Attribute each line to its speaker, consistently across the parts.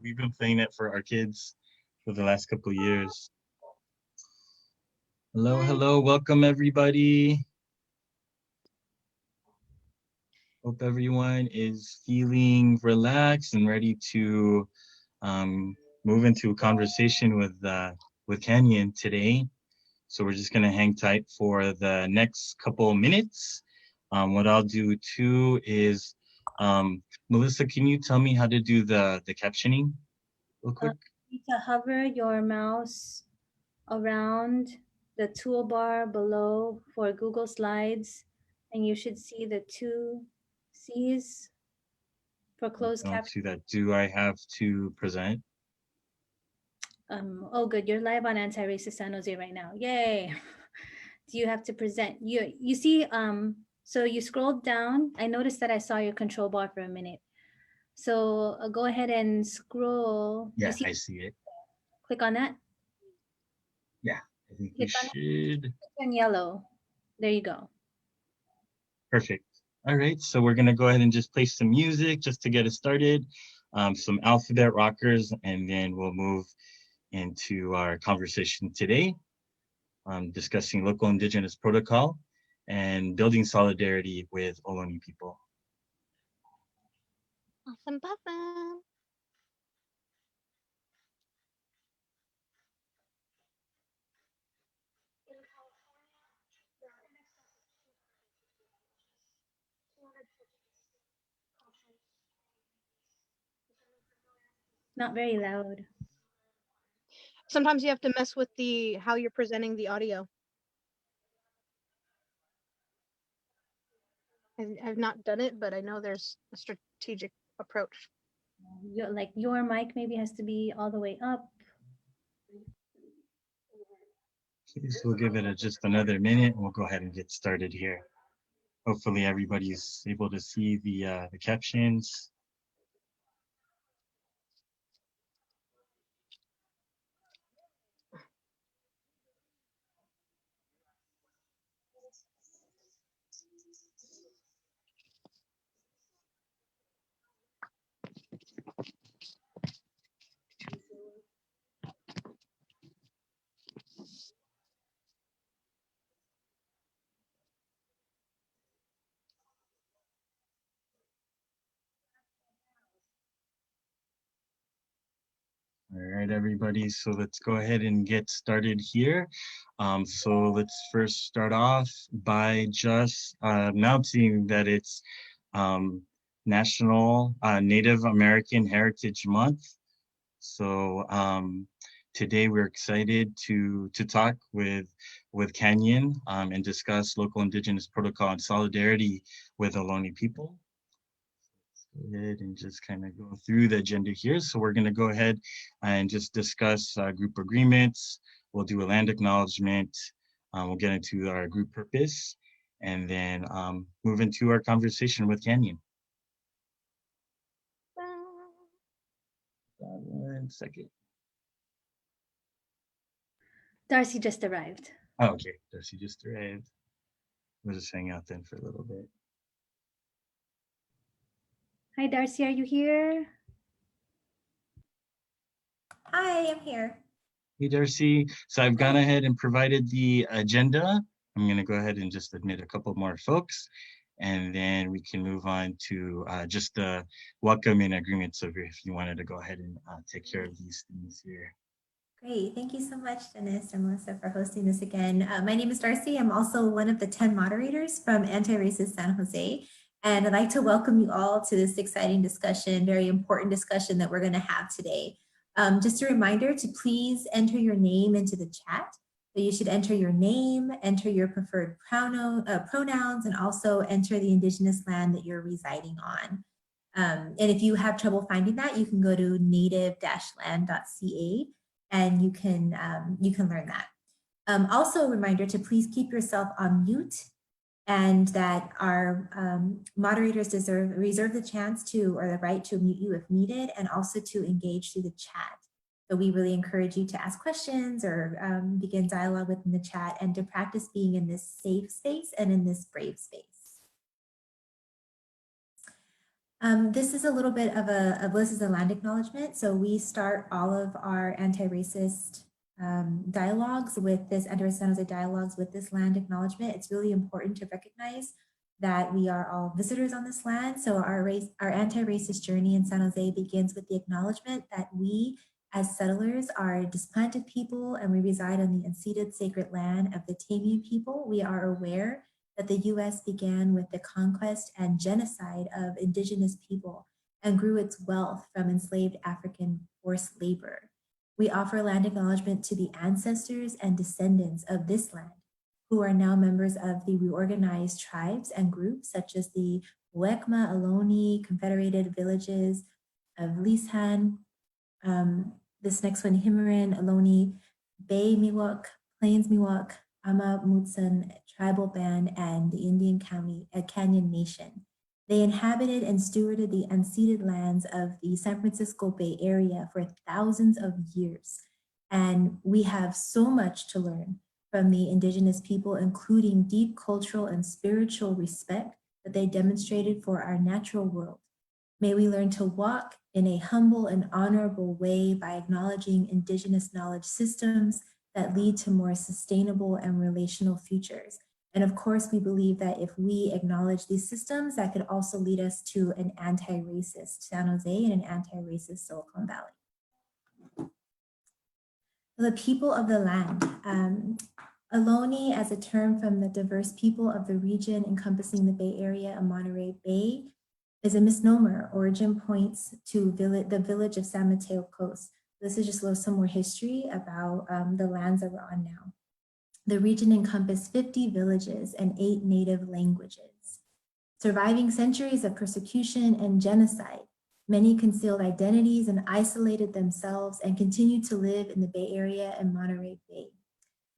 Speaker 1: we've been playing it for our kids for the last couple of years. Hello, hello, welcome everybody. Hope everyone is feeling relaxed and ready to move into a conversation with Kanyon today. So we're just gonna hang tight for the next couple of minutes. What I'll do too is, Melissa, can you tell me how to do the captioning real quick?
Speaker 2: You need to hover your mouse around the toolbar below for Google Slides, and you should see the two C's for closed
Speaker 1: I don't
Speaker 2: caption.
Speaker 1: see that. Do I have to present?
Speaker 2: Oh, good. You're live on Anti-Racist San Jose right now. Yay. Do you have to present? You see, so you scrolled down. I noticed that I saw your control bar for a minute. So go ahead and scroll.
Speaker 1: Yeah, I see it.
Speaker 2: Click on that.
Speaker 1: Yeah, I think you should.
Speaker 2: Click on yellow. There you go.
Speaker 1: Perfect. All right, so we're gonna go ahead and just play some music just to get us started, some alphabet rockers, and then we'll move into our conversation today, discussing local Indigenous protocol and building solidarity with Ohlone people.
Speaker 3: Awesome, awesome.
Speaker 2: Not very loud.
Speaker 3: Sometimes you have to mess with how you're presenting the audio. I've not done it, but I know there's a strategic approach.
Speaker 2: Like your mic maybe has to be all the way up.
Speaker 1: Okay, so we'll give it just another minute and we'll go ahead and get started here. Hopefully everybody's able to see the captions. All right, everybody, so let's go ahead and get started here. So let's first start off by just announcing that it's National Native American Heritage Month. So today we're excited to talk with Kanyon and discuss local Indigenous protocol and solidarity with Ohlone people. Go ahead and just kind of go through the agenda here. So we're going to go ahead and just discuss group agreements. We'll do a land acknowledgement. We'll get into our group purpose and then move into our conversation with Kanyon. 1 second.
Speaker 2: Darcy just arrived.
Speaker 1: Oh, okay, Darcy just arrived. We'll just hang out then for a little bit.
Speaker 2: Hi, Darcy, are you here?
Speaker 4: Hi, I'm here.
Speaker 1: Hey, Darcy. So I've gone ahead and provided the agenda. I'm going to go ahead and just admit a couple more folks, and then we can move on to just the welcome and agreements of if you wanted to go ahead and take care of these things here.
Speaker 4: Great. Thank you so much, Dennis and Melissa, for hosting this again. My name is Darcy. I'm also one of the 10 moderators from Anti-Racist San Jose. And I'd like to welcome you all to this exciting discussion, very important discussion that we're going to have today. Just a reminder to please enter your name into the chat. So you should enter your name, enter your preferred pronouns, and also enter the Indigenous land that you're residing on. And if you have trouble finding that, you can go to native-land.ca and you can learn that. Also a reminder to please keep yourself on mute, and that our moderators reserve the chance to, or the right to mute you if needed, and also to engage through the chat. So we really encourage you to ask questions or begin dialogue within the chat, and to practice being in this safe space and in this brave space. This is a little bit of this is a land acknowledgement. So we start all of our anti-racist dialogues with this, anti-racist San Jose dialogues with this land acknowledgement. It's really important to recognize that we are all visitors on this land. So our anti-racist journey in San Jose begins with the acknowledgement that we as settlers are displanted people and we reside on the unceded sacred land of the Tamien people. We are aware that the US began with the conquest and genocide of Indigenous people and grew its wealth from enslaved African forced labor. We offer land acknowledgement to the ancestors and descendants of this land, who are now members of the reorganized tribes and groups such as the Mutsun-Ohlone Confederated Villages of Lisan, this next one, Himmerin, Ohlone, Bay Miwok, Plains Miwok, Ama Mutsun Tribal Band, and the Indian Kanyon Nation. They inhabited and stewarded the unceded lands of the San Francisco Bay Area for thousands of years. And we have so much to learn from the Indigenous people, including deep cultural and spiritual respect that they demonstrated for our natural world. May we learn to walk in a humble and honorable way by acknowledging Indigenous knowledge systems that lead to more sustainable and relational futures. And of course, we believe that if we acknowledge these systems, that could also lead us to an anti-racist San Jose and an anti-racist Silicon Valley. The people of the land. Ohlone, as a term from the diverse people of the region encompassing the Bay Area and Monterey Bay, is a misnomer. Origin points to the village of San Mateo Coast. This is just some more history about the lands that we're on now. The region encompassed 50 villages and 8 native languages. Surviving centuries of persecution and genocide, many concealed identities and isolated themselves and continued to live in the Bay Area and Monterey Bay.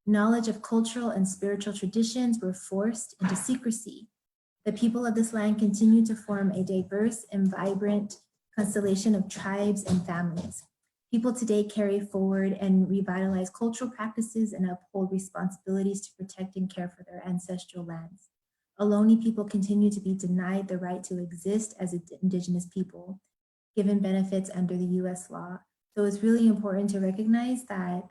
Speaker 4: Knowledge of cultural and spiritual traditions were forced into secrecy. The people of this land continue to form a diverse and vibrant constellation of tribes and families. People today carry forward and revitalize cultural practices and uphold responsibilities to protect and care for their ancestral lands. Ohlone people continue to be denied the right to exist as Indigenous people, given benefits under the US law. So it's really important to recognize that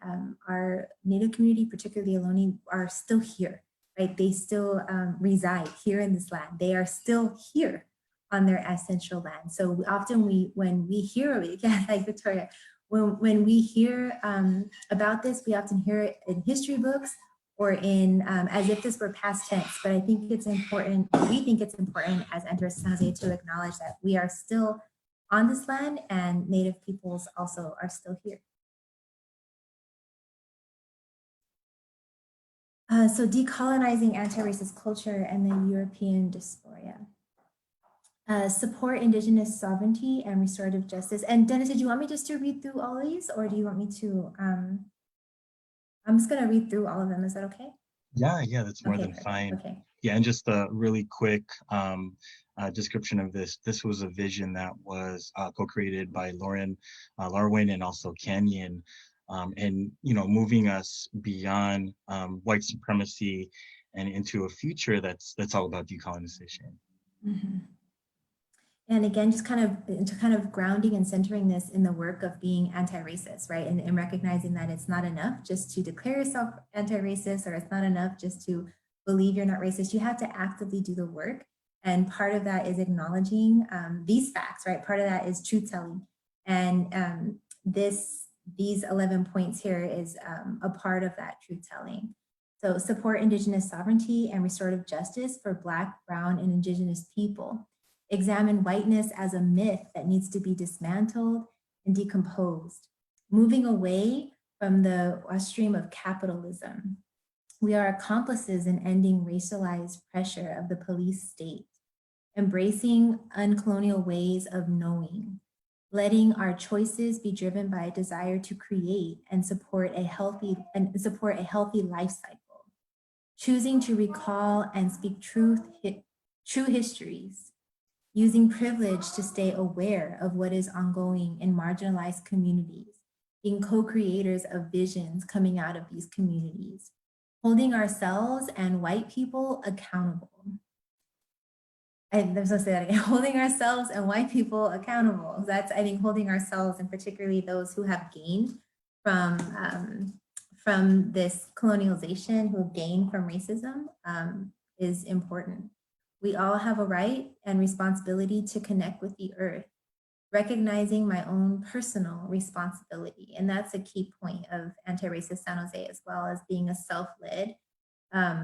Speaker 4: our Native community, particularly Ohlone, are still here, right? They still reside here in this land. They are still here on their ancestral land. So often when we hear, yeah, like Victoria, when we hear about this, we often hear it in history books or in as if this were past tense. But I think it's important, we think it's important as Anti-Racist San Jose to acknowledge that we are still on this land and Native peoples also are still here. So decolonizing anti-racist culture and the European diaspora. Support Indigenous sovereignty and restorative justice. And Dennis, did you want me just to read through all of these or do you want me to, I'm just gonna read through all of them, is that okay?
Speaker 1: Yeah, that's more than
Speaker 4: perfect.
Speaker 1: fine.
Speaker 4: Okay.
Speaker 1: Yeah, and just a really quick description of this. This was a vision that was co-created by Larwin and also Kanyon, and moving us beyond white supremacy and into a future that's all about decolonization.
Speaker 4: Mm-hmm. And again, just kind of grounding and centering this in the work of being anti-racist, right? And recognizing that it's not enough just to declare yourself anti-racist, or it's not enough just to believe you're not racist. You have to actively do the work. And part of that is acknowledging these facts, right? Part of that is truth telling. And these 11 points here is a part of that truth telling. So support Indigenous sovereignty and restorative justice for Black, Brown, and Indigenous people. Examine whiteness as a myth that needs to be dismantled and decomposed. Moving away from the stream of capitalism. We are accomplices in ending racialized pressure of the police state. Embracing uncolonial ways of knowing. Letting our choices be driven by a desire to create and support a healthy life cycle. Choosing to recall and speak true histories. Using privilege to stay aware of what is ongoing in marginalized communities, being co-creators of visions coming out of these communities, holding ourselves and white people accountable. and there's no say that again, holding ourselves and white people accountable. That's, I think, holding ourselves, and particularly those who have gained from this colonialization, who have gained from racism, is important. We all have a right and responsibility to connect with the earth, recognizing my own personal responsibility. And that's a key point of Anti-Racist San Jose, as well as being a self-led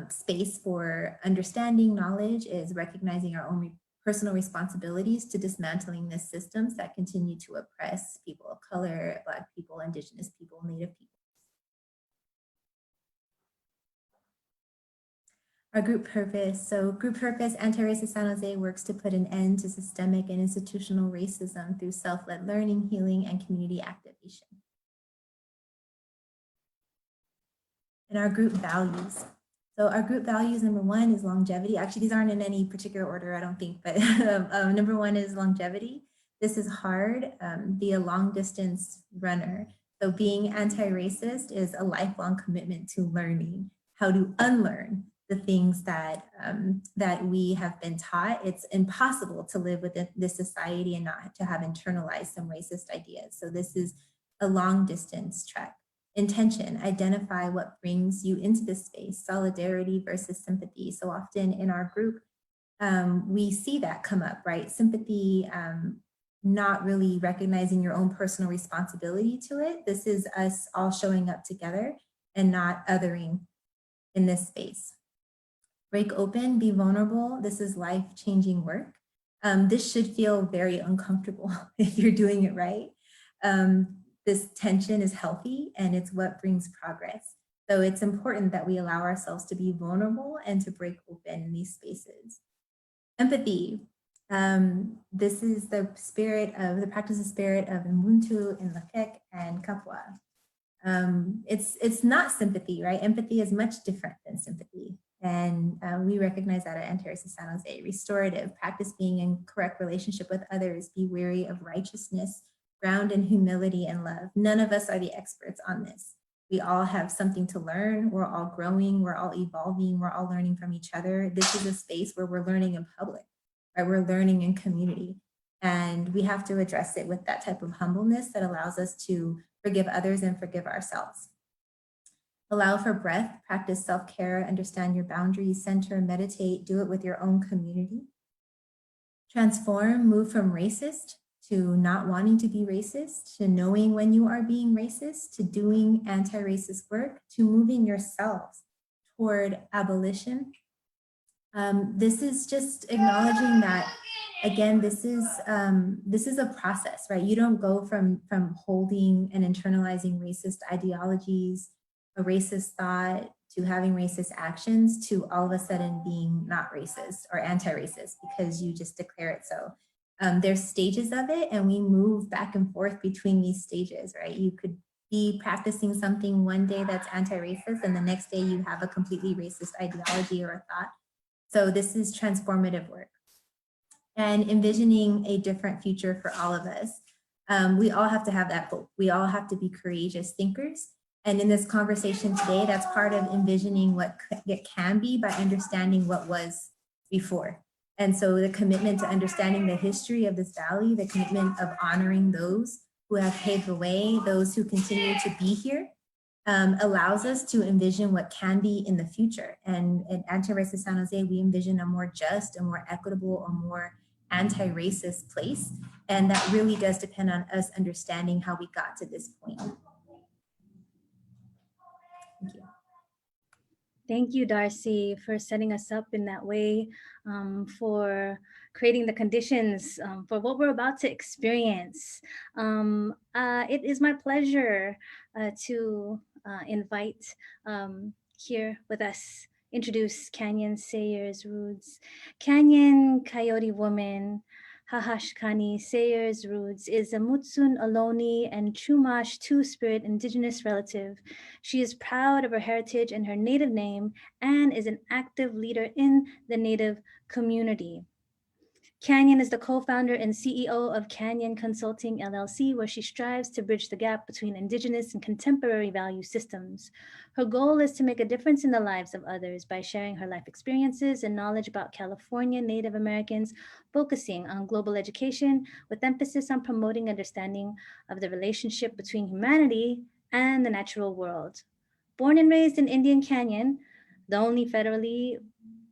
Speaker 4: space for understanding knowledge, is recognizing our own personal responsibilities to dismantling the systems that continue to oppress people of color, Black people, Indigenous people, Native people. Our group purpose. So group purpose, Anti-Racist San Jose works to put an end to systemic and institutional racism through self-led learning, healing, and community activation. And our group values. So our group values, number one is longevity. Actually, these aren't in any particular order, I don't think, but number one is longevity. This is hard, be a long distance runner. So being anti-racist is a lifelong commitment to learning how to unlearn the things that that we have been taught. It's impossible to live within this society and not to have internalized some racist ideas. So this is a long distance trek. Intention, identify what brings you into this space, solidarity versus sympathy. So often in our group, we see that come up, right? Sympathy, not really recognizing your own personal responsibility to it. This is us all showing up together and not othering in this space. Break open, be vulnerable. This is life-changing work. This should feel very uncomfortable if you're doing it right. This tension is healthy and it's what brings progress. So it's important that we allow ourselves to be vulnerable and to break open in these spaces. Empathy. This is the spirit of the practice of spirit of Ubuntu in Lakek and Kapwa. It's not sympathy, right? Empathy is much different than sympathy. And we recognize that at Anti-Racist San Jose. Restorative, practice being in correct relationship with others, be wary of righteousness, ground in humility and love. None of us are the experts on this. We all have something to learn. We're all growing, we're all evolving, we're all learning from each other. This is a space where we're learning in public, right? We're learning in community. And we have to address it with that type of humbleness that allows us to forgive others and forgive ourselves. Allow for breath, practice self-care, understand your boundaries, center, meditate, do it with your own community. Transform, move from racist to not wanting to be racist, to knowing when you are being racist, to doing anti-racist work, to moving yourselves toward abolition. This is just acknowledging that, again, this is a process, right? You don't go from holding and internalizing racist ideologies, a racist thought, to having racist actions, to all of a sudden being not racist or anti-racist because you just declare it so. There's stages of it, and we move back and forth between these stages, right? You could be practicing something one day that's anti-racist, and the next day you have a completely racist ideology or a thought. So this is transformative work. And envisioning a different future for all of us. We all have to have that hope. We all have to be courageous thinkers. And in this conversation today, that's part of envisioning what it can be by understanding what was before. And so the commitment to understanding the history of this valley, the commitment of honoring those who have paved the way, those who continue to be here, allows us to envision what can be in the future. And at Anti-Racist San Jose, we envision a more just, a more equitable, a more anti-racist place. And that really does depend on us understanding how we got to this point. Thank you.
Speaker 2: Thank you, Darcy, for setting us up in that way, for creating the conditions for what we're about to experience. It is my pleasure to invite here with us, introduce Kanyon Sayers-Roods. Kanyon Coyote Woman, Hahashkani Sayers-Roods is a Mutsun-Ohlone and Chumash two-spirit Indigenous relative. She is proud of her heritage and her native name and is an active leader in the Native community. Kanyon is the co-founder and CEO of Kanyon Konsulting LLC, where she strives to bridge the gap between Indigenous and contemporary value systems. Her goal is to make a difference in the lives of others by sharing her life experiences and knowledge about California Native Americans, focusing on global education with emphasis on promoting understanding of the relationship between humanity and the natural world. Born and raised in Indian Canyon, the only federally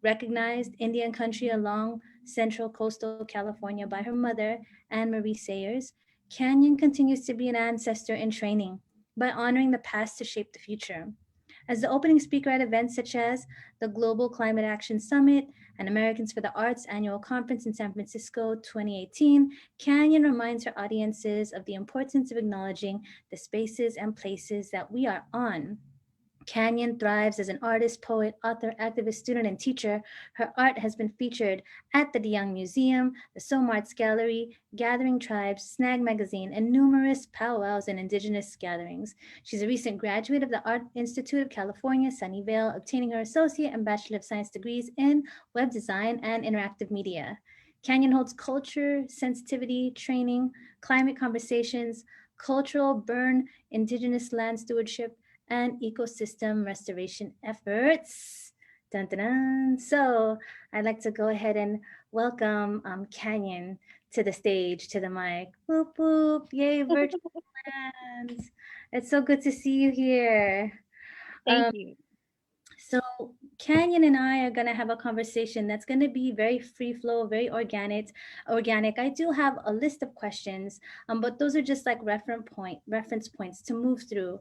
Speaker 2: recognized Indian country along central coastal California by her mother, Anne Marie Sayers, Kanyon continues to be an ancestor in training by honoring the past to shape the future. As the opening speaker at events such as the Global Climate Action Summit and Americans for the Arts Annual Conference in San Francisco 2018, Kanyon reminds her audiences of the importance of acknowledging the spaces and places that we are on. Kanyon thrives as an artist, poet, author, activist, student, and teacher. Her art has been featured at the DeYoung Museum, the Somarts Gallery, Gathering Tribes, Snag Magazine, and numerous powwows and Indigenous gatherings. She's a recent graduate of the Art Institute of California, Sunnyvale, obtaining her associate and Bachelor of Science degrees in web design and interactive media. Kanyon holds culture, sensitivity, training, climate conversations, cultural burn, Indigenous land stewardship, and ecosystem restoration efforts. Dun, dun, dun. So I'd like to go ahead and welcome Kanyon to the stage, to the mic. Boop, boop, yay, virtual lands. It's so good to see you here.
Speaker 3: Thank you.
Speaker 2: So Kanyon and I are gonna have a conversation that's gonna be very free flow, very organic. I do have a list of questions, but those are just like reference points to move through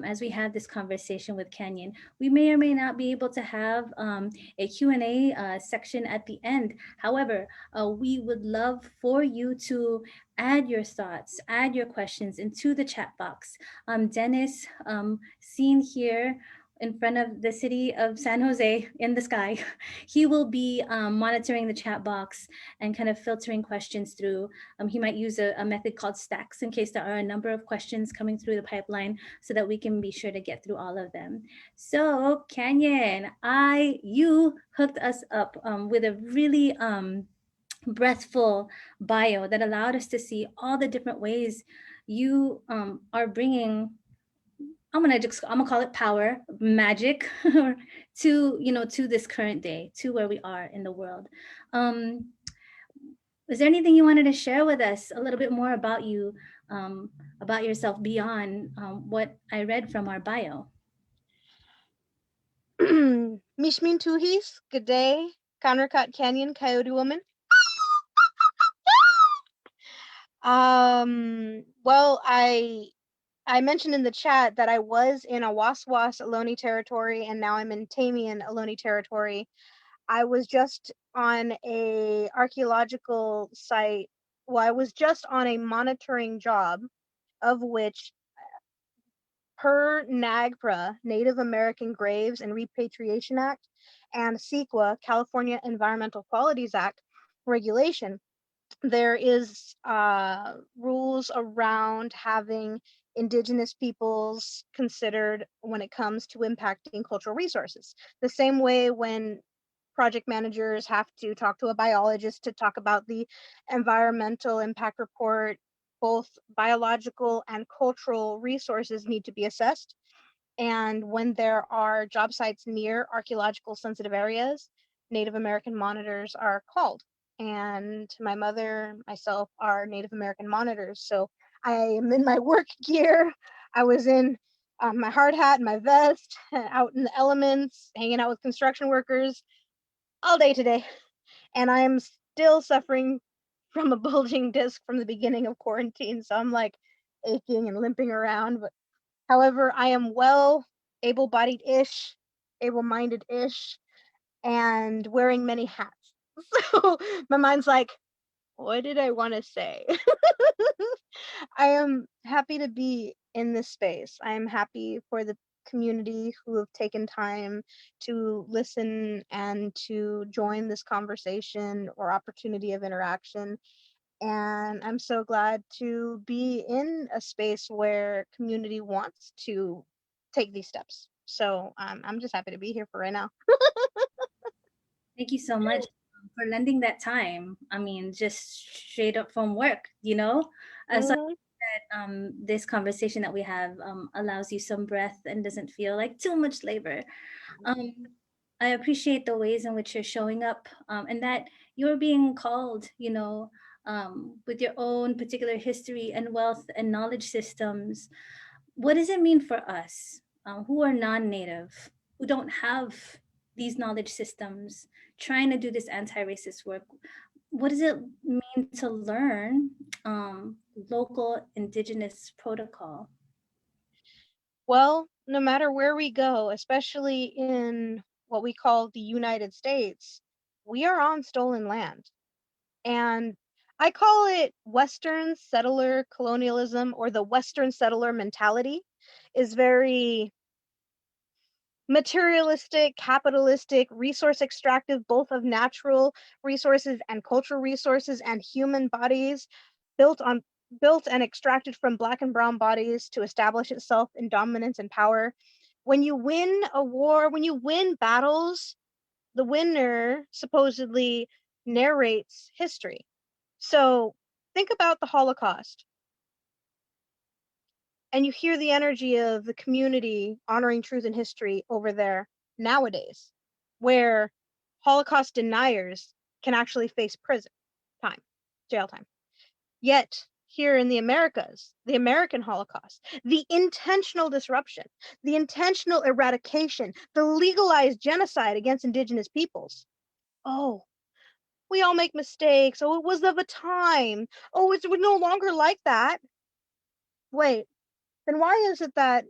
Speaker 2: as we have this conversation with Kanyon. We may or may not be able to have a Q&A section at the end. However, we would love for you to add your thoughts, add your questions into the chat box. Dennis, seen here in front of the city of San Jose in the sky, he will be monitoring the chat box and kind of filtering questions through. He might use a method called stacks in case there are a number of questions coming through the pipeline so that we can be sure to get through all of them. So Kanyon, you hooked us up with a really breathful bio that allowed us to see all the different ways you are bringing, I'm gonna call it power, magic, to this current day, to where we are in the world. Is there anything you wanted to share with us a little bit more about you, about yourself beyond what I read from our bio?
Speaker 3: Mishmin Tuhis, good day. Conrakat Canyon, Coyote Woman. Well, I mentioned in the chat that I was in Awaswas-Ohlone Territory, and now I'm in Tamien-Ohlone Territory. I was just on a archaeological site. Well, I was just on a monitoring job, of which, per NAGPRA, Native American Graves and Repatriation Act, and CEQA, California Environmental Qualities Act regulation, there is rules around having Indigenous peoples considered when it comes to impacting cultural resources. The same way when project managers have to talk to a biologist to talk about the environmental impact report, both biological and cultural resources need to be assessed. And when there are job sites near archaeological sensitive areas, Native American monitors are called. And my mother, myself are Native American monitors. So I am in my work gear. I was in my hard hat and my vest, out in the elements, hanging out with construction workers all day today. And I am still suffering from a bulging disc from the beginning of quarantine. So I'm like aching and limping around. But however, I am well, able-bodied-ish, able-minded-ish, and wearing many hats. So my mind's like, what did I want to say? I am happy to be in this space. I am happy for the community who have taken time to listen and to join this conversation or opportunity of interaction. And I'm so glad to be in a space where community wants to take these steps. So I'm just happy to be here for right now.
Speaker 2: Thank you so much. for lending that time. I mean, just straight up from work, you know? So
Speaker 3: Mhm.
Speaker 2: that this conversation that we have allows you some breath and doesn't feel like too much labor. Um, I appreciate the ways in which you're showing up and that you're being called, you know, with your own particular history and wealth and knowledge systems. What does it mean for us who are non-native, who don't have these knowledge systems, trying to do this anti-racist work? What does it mean to learn local indigenous protocol?
Speaker 3: Well, no matter where we go, especially in what we call the United States, we are on stolen land. And I call it Western settler colonialism, or the Western settler mentality is very materialistic, capitalistic, resource extractive, both of natural resources and cultural resources and human bodies built on built and extracted from black and brown bodies to establish itself in dominance and power. When you win a war, when you win battles, the winner supposedly narrates history. So think about the Holocaust, and you hear the energy of the community honoring truth and history over there nowadays, where Holocaust deniers can actually face prison time, jail time. Yet, here in the Americas, the American Holocaust, the intentional disruption, the intentional eradication, the legalized genocide against indigenous peoples. Oh, we all make mistakes. Oh, it was of a time. Oh, we're no longer like that. Wait, then why is it that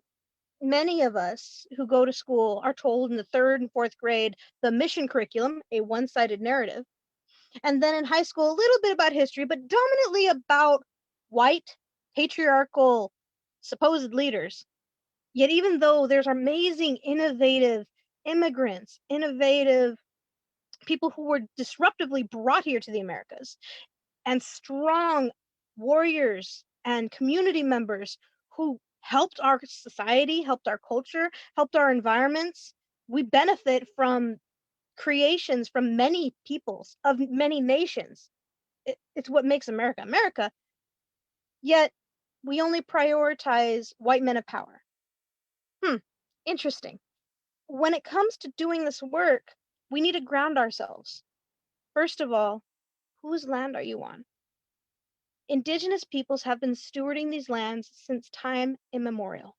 Speaker 3: many of us who go to school are told in the third and fourth grade the mission curriculum, a one-sided narrative, and then in high school a little bit about history, but dominantly about white, patriarchal, supposed leaders? Yet even though there's amazing, innovative immigrants, innovative people who were disruptively brought here to the Americas, and strong warriors and community members who helped our society, helped our culture, helped our environments. We benefit from creations from many peoples of many nations. It's what makes America America. Yet we only prioritize white men of power. Interesting. When it comes to doing this work, we need to ground ourselves. First of all, whose land are you on? Indigenous peoples have been stewarding these lands since time immemorial.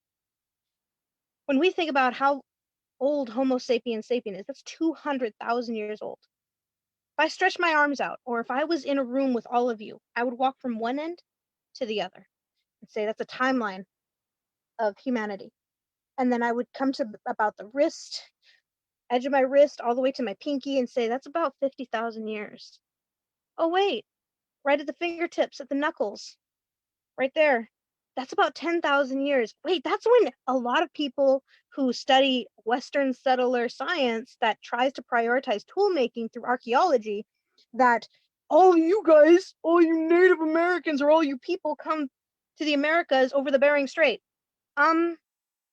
Speaker 3: When we think about how old Homo sapiens sapien is, that's 200,000 years old. If I stretch my arms out, or if I was in a room with all of you, I would walk from one end to the other and say that's a timeline of humanity. And then I would come to about the wrist, edge of my wrist, all the way to my pinky and say that's about 50,000 years. Oh, wait, right at the fingertips, at the knuckles, right there. That's about 10,000 years. Wait, that's when a lot of people who study Western settler science that tries to prioritize tool making through archaeology, that all you guys, all you Native Americans or all you people come to the Americas over the Bering Strait.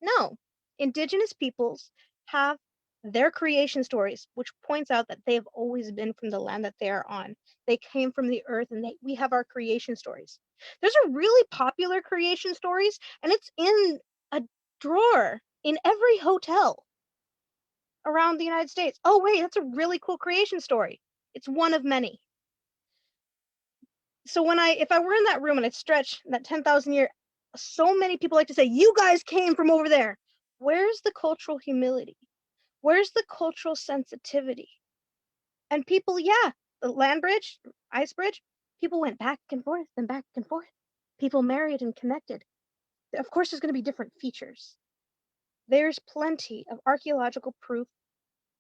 Speaker 3: No. Indigenous peoples have their creation stories, which points out that they have always been from the land that they are on. They came from the earth, and we have our creation stories. There's a really popular creation stories, and it's in a drawer in every hotel around the United States. Oh, wait, that's a really cool creation story. It's one of many. So if I were in that room and I stretch that 10,000 year, so many people like to say, you guys came from over there. Where's the cultural humility? Where's the cultural sensitivity? And people, yeah, the land bridge, ice bridge, people went back and forth and back and forth. People married and connected. Of course, there's going to be different features. There's plenty of archaeological proof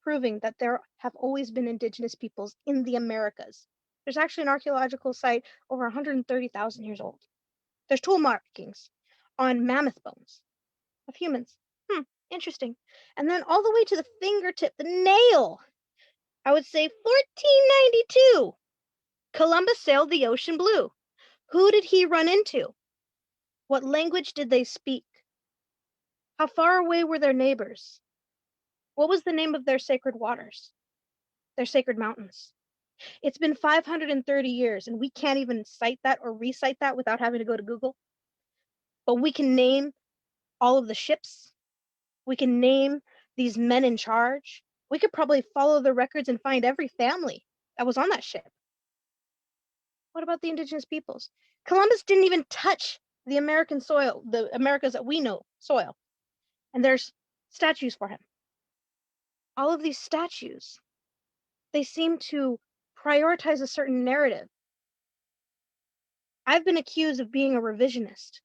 Speaker 3: proving that there have always been indigenous peoples in the Americas. There's actually an archaeological site over 130,000 years old. There's tool markings on mammoth bones of humans. Interesting. And then all the way to the fingertip, the nail. I would say 1492. Columbus sailed the ocean blue. Who did he run into? What language did they speak? How far away were their neighbors? What was the name of their sacred waters? Their sacred mountains? It's been 530 years, and we can't even cite that or recite that without having to go to Google. But we can name all of the ships. We can name these men in charge. We could probably follow the records and find every family that was on that ship. What about the indigenous peoples? Columbus didn't even touch the American soil, the Americas that we know soil. And there's statues for him. All of these statues, they seem to prioritize a certain narrative. I've been accused of being a revisionist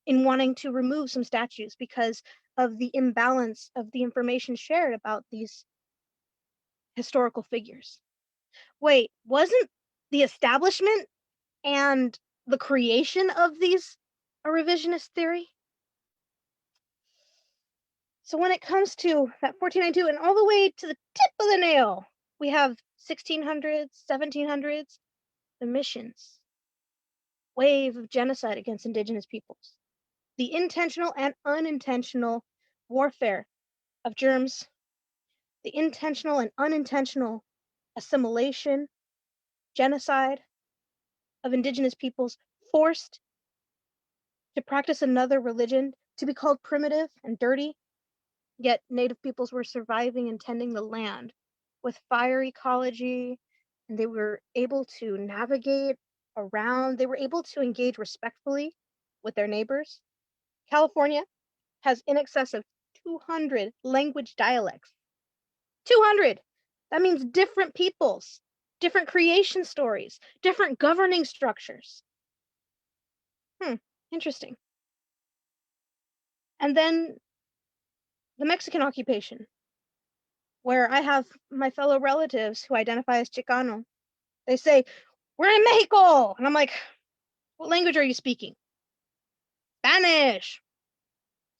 Speaker 3: in wanting to remove some statues because of the imbalance of the information shared about these historical figures. Wait, wasn't the establishment and the creation of these a revisionist theory? So when it comes to that 1492 and all the way to the tip of the nail, we have 1600s, 1700s, the missions, wave of genocide against indigenous peoples, the intentional and unintentional warfare of germs, the intentional and unintentional assimilation, genocide of indigenous peoples forced to practice another religion, to be called primitive and dirty, yet native peoples were surviving and tending the land with fire ecology, and they were able to navigate around, they were able to engage respectfully with their neighbors. California has in excess of 200 language dialects. 200! That means different peoples, different creation stories, different governing structures. Interesting. And then the Mexican occupation, where I have my fellow relatives who identify as Chicano. They say, "We're in Mexico!" And I'm like, "What language are you speaking?" Spanish.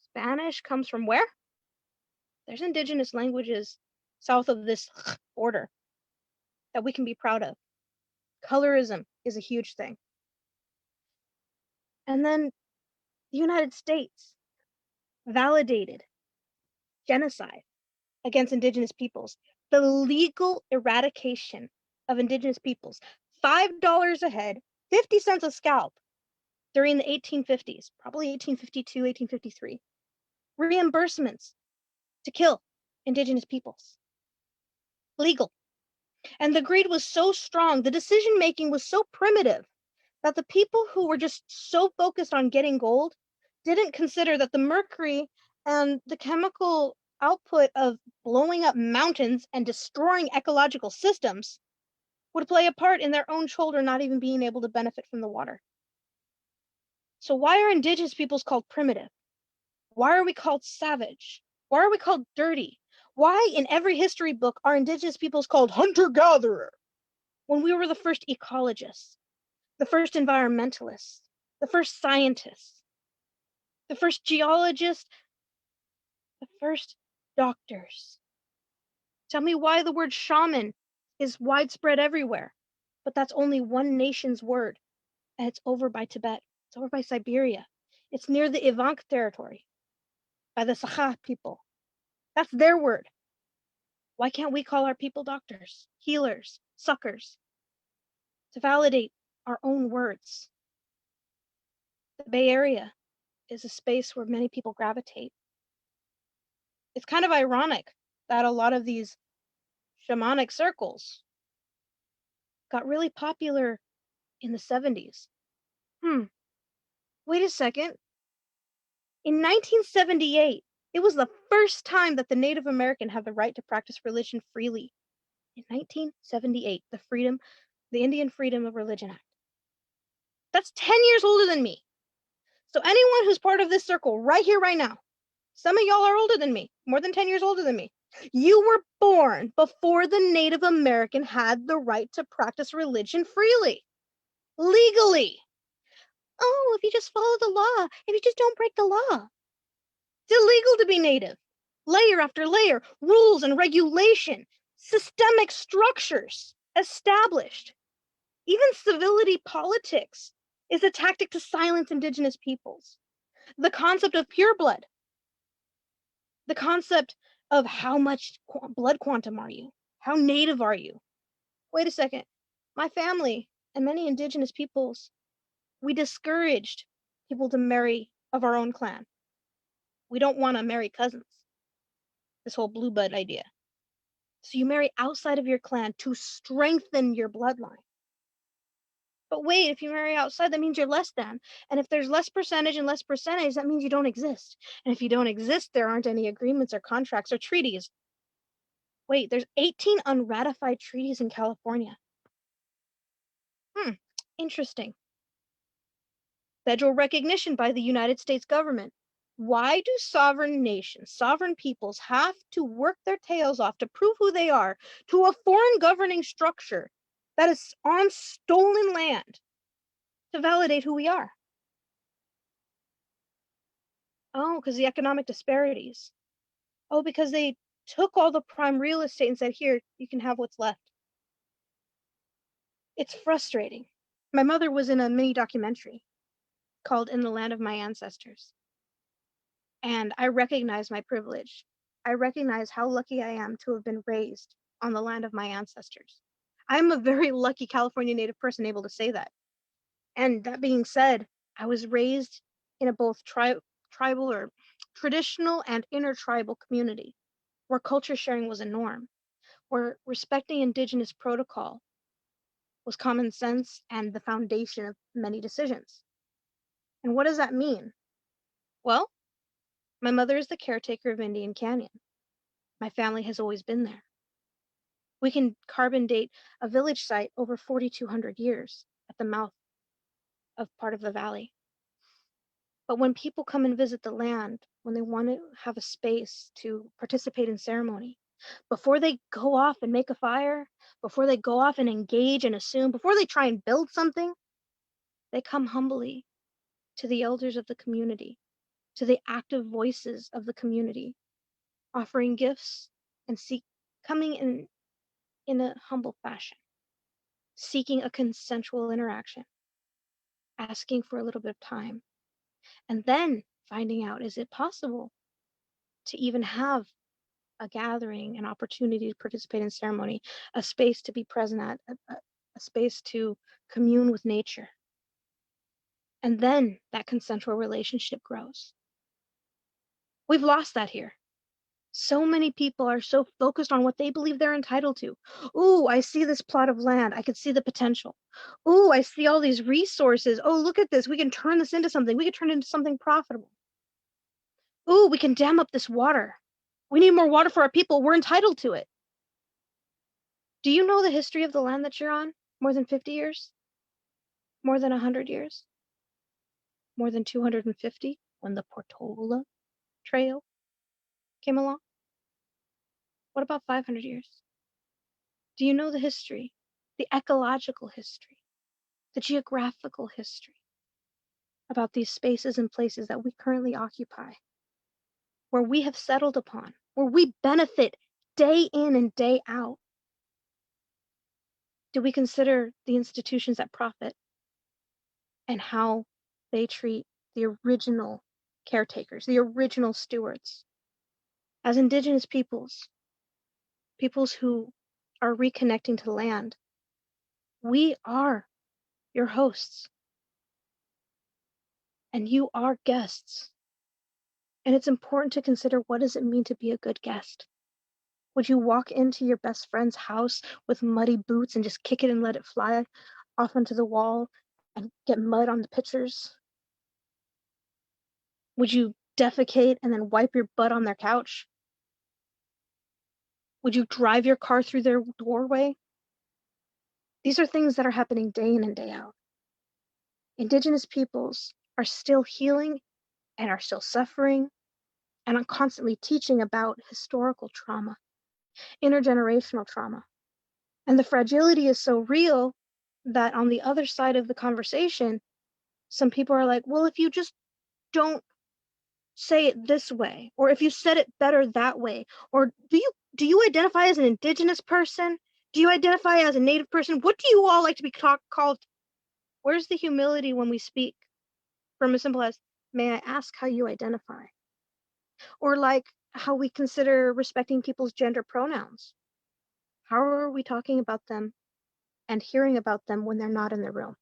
Speaker 3: Spanish comes from where? There's indigenous languages south of this border that we can be proud of. Colorism is a huge thing. And then the United States validated genocide against indigenous peoples, the legal eradication of indigenous peoples, $5 a head, 50 cents a scalp during the 1850s, probably 1852, 1853. Reimbursements to kill indigenous peoples. Legal. And the greed was so strong, the decision making was so primitive that the people who were just so focused on getting gold didn't consider that the mercury and the chemical output of blowing up mountains and destroying ecological systems would play a part in their own children not even being able to benefit from the water. So why are indigenous peoples called primitive? Why are we called savage? Why are we called dirty? Why in every history book are indigenous peoples called hunter-gatherer when we were the first ecologists, the first environmentalists, the first scientists, the first geologists, the first doctors? Tell me why the word shaman is widespread everywhere, but that's only one nation's word, and it's over by Tibet. It's over by Siberia. It's near the Ivank territory, by the Sakha people. That's their word. Why can't we call our people doctors, healers, suckers, to validate our own words? The Bay Area is a space where many people gravitate. It's kind of ironic that a lot of these shamanic circles got really popular in the 70s. Wait a second. In 1978, it was the first time that the Native American had the right to practice religion freely. In 1978, the Indian Freedom of Religion Act. That's 10 years older than me. So anyone who's part of this circle right here, right now, some of y'all are older than me, more than 10 years older than me. You were born before the Native American had the right to practice religion freely, legally. Oh, if you just follow the law, if you just don't break the law. It's illegal to be Native. Layer after layer, rules and regulation, systemic structures established. Even civility politics is a tactic to silence indigenous peoples. The concept of pure blood, the concept of how much blood quantum are you? How native are you? wait a second. My family and many indigenous peoples, we discouraged people to marry of our own clan. We don't want to marry cousins. This whole blue blood idea. So you marry outside of your clan to strengthen your bloodline. But wait, if you marry outside, that means you're less than. And if there's less percentage and less percentage, that means you don't exist. And if you don't exist, there aren't any agreements or contracts or treaties. Wait, there's 18 unratified treaties in California. Interesting. Federal recognition by the United States government. Why do sovereign nations, sovereign peoples have to work their tails off to prove who they are to a foreign governing structure that is on stolen land to validate who we are? Oh, because the economic disparities. Oh, because they took all the prime real estate and said, here, you can have what's left. It's frustrating. My mother was in a mini documentary called In the Land of My Ancestors. And I recognize my privilege. I recognize how lucky I am to have been raised on the land of my ancestors. I'm a very lucky California Native person able to say that. And that being said, I was raised in a both tribal or traditional and intertribal community where culture sharing was a norm, where respecting indigenous protocol was common sense and the foundation of many decisions. And what does that mean? Well, my mother is the caretaker of Indian Canyon. My family has always been there. We can carbon date a village site over 4,200 years at the mouth of part of the valley. But when people come and visit the land, when they want to have a space to participate in ceremony, before they go off and make a fire, before they go off and engage and assume, before they try and build something, they come humbly to the elders of the community, to the active voices of the community, offering gifts and coming in a humble fashion, seeking a consensual interaction, asking for a little bit of time, and then finding out, is it possible to even have a gathering, an opportunity to participate in ceremony, a space to be present at, a space to commune with nature. And then that consensual relationship grows. We've lost that here. So many people are so focused on what they believe they're entitled to. Ooh, I see this plot of land. I could see the potential. Ooh, I see all these resources. Oh, look at this. We can turn this into something. We can turn it into something profitable. Ooh, we can dam up this water. We need more water for our people. We're entitled to it. Do you know the history of the land that you're on? More than 50 years? More than 100 years? More than 250 when the Portola Trail came along? What about 500 years? Do you know the history, the ecological history, the geographical history about these spaces and places that we currently occupy, where we have settled upon, where we benefit day in and day out? Do we consider the institutions that profit and how they treat the original caretakers, the original stewards? As Indigenous peoples, peoples who are reconnecting to the land, we are your hosts. And you are guests. And it's important to consider, what does it mean to be a good guest? Would you walk into your best friend's house with muddy boots and just kick it and let it fly off onto the wall and get mud on the pictures? Would you defecate and then wipe your butt on their couch? Would you drive your car through their doorway? These are things that are happening day in and day out. Indigenous peoples are still healing and are still suffering and are constantly teaching about historical trauma, intergenerational trauma. And the fragility is so real that on the other side of the conversation, some people are like, well, if you just don't say it this way, or if you said it better that way, or do you identify as an Indigenous person? Do you identify as a Native person? What do you all like to be called? Where's the humility when we speak from as simple as, may I ask how you identify? Or like how we consider respecting people's gender pronouns. How are we talking about them and hearing about them when they're not in the room?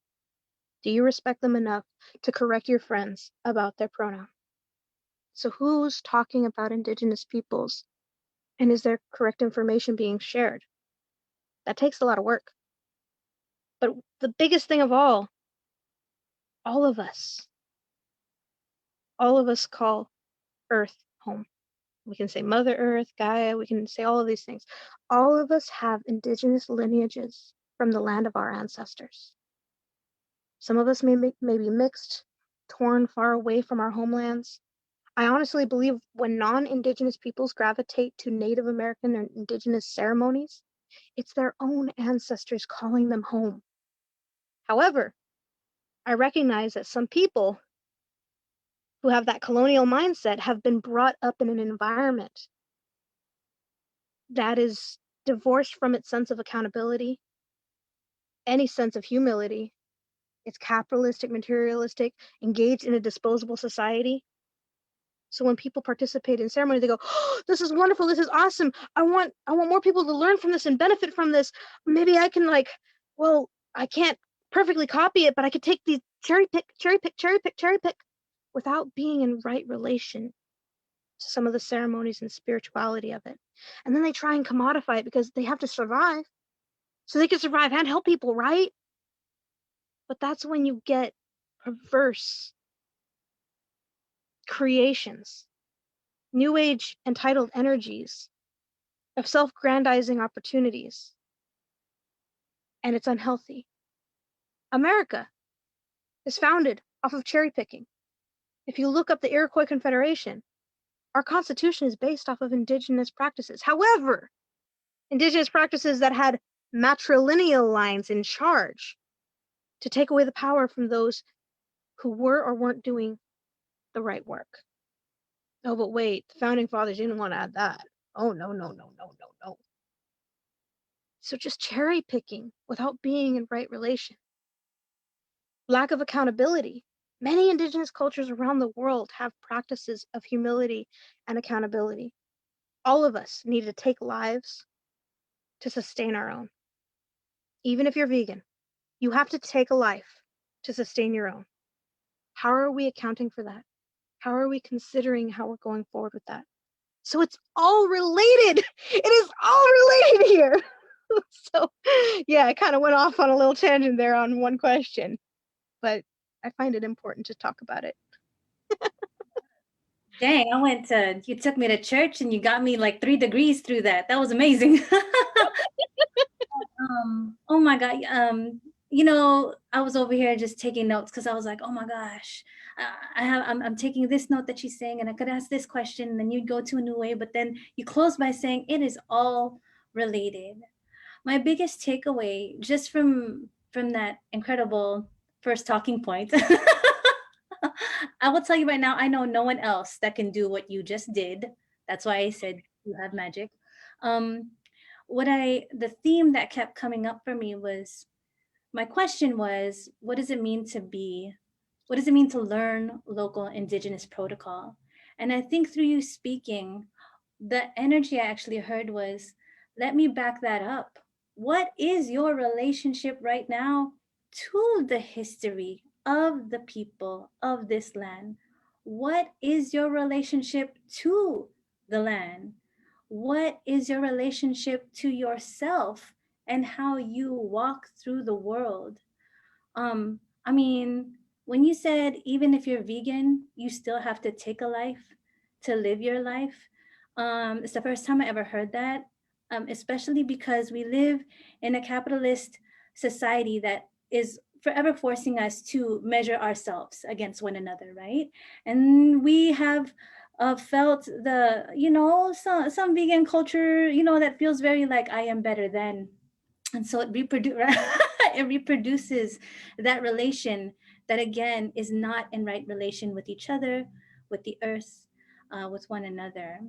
Speaker 3: Do you respect them enough to correct your friends about their pronoun? So who's talking about Indigenous peoples, and is there correct information being shared? That takes a lot of work. But the biggest thing of all of us call Earth home. We can say Mother Earth, Gaia, we can say all of these things. All of us have Indigenous lineages from the land of our ancestors. Some of us may be mixed, torn far away from our homelands. I honestly believe when non-Indigenous peoples gravitate to Native American and Indigenous ceremonies, it's their own ancestors calling them home. However, I recognize that some people who have that colonial mindset have been brought up in an environment that is divorced from its sense of accountability, any sense of humility. It's capitalistic, materialistic, engaged in a disposable society. So when people participate in ceremony, they go, "Oh, this is wonderful. This is awesome. I want more people to learn from this and benefit from this. Maybe I can I can't perfectly copy it, but I could take these cherry pick without being in right relation to some of the ceremonies and spirituality of it." And then they try and commodify it because they have to survive. So they can survive and help people, right? But that's when you get perverse creations, new age entitled energies of self-grandizing opportunities, and it's unhealthy. America is founded off of cherry picking. If you look up the Iroquois Confederation, our Constitution is based off of Indigenous practices. However, Indigenous practices that had matrilineal lines in charge to take away the power from those who were or weren't doing the right work. Oh, but wait, the founding fathers didn't want to add that. Oh, no. So just cherry picking without being in right relation. Lack of accountability. Many Indigenous cultures around the world have practices of humility and accountability. All of us need to take lives to sustain our own. Even if you're vegan, you have to take a life to sustain your own. How are we accounting for that? How are we considering how we're going forward with that? So it's all related. It is all related here. So yeah, I kind of went off on a little tangent there on one question, but I find it important to talk about it.
Speaker 2: Dang, you took me to church and you got me like 3 degrees through that. That was amazing. Oh my God. I was over here just taking notes because I was like, oh my gosh, I'm taking this note that she's saying, and I could ask this question, and then you'd go to a new way, but then you close by saying it is all related. My biggest takeaway just from that incredible first talking point, I will tell you right now, I know no one else that can do what you just did. That's why I said you have magic. Um, the theme that kept coming up for me was, my question was, what does it mean to learn local Indigenous protocol? And I think through you speaking, the energy I actually heard was, let me back that up. What is your relationship right now to the history of the people of this land? What is your relationship to the land? What is your relationship to yourself and how you walk through the world? I mean, when you said even if you're vegan, you still have to take a life to live your life. It's the first time I ever heard that, especially because we live in a capitalist society that is forever forcing us to measure ourselves against one another, right? And we have felt some vegan culture, that feels very like I am better than. And so it reproduces that relation that again is not in right relation with each other, with the earth, with one another.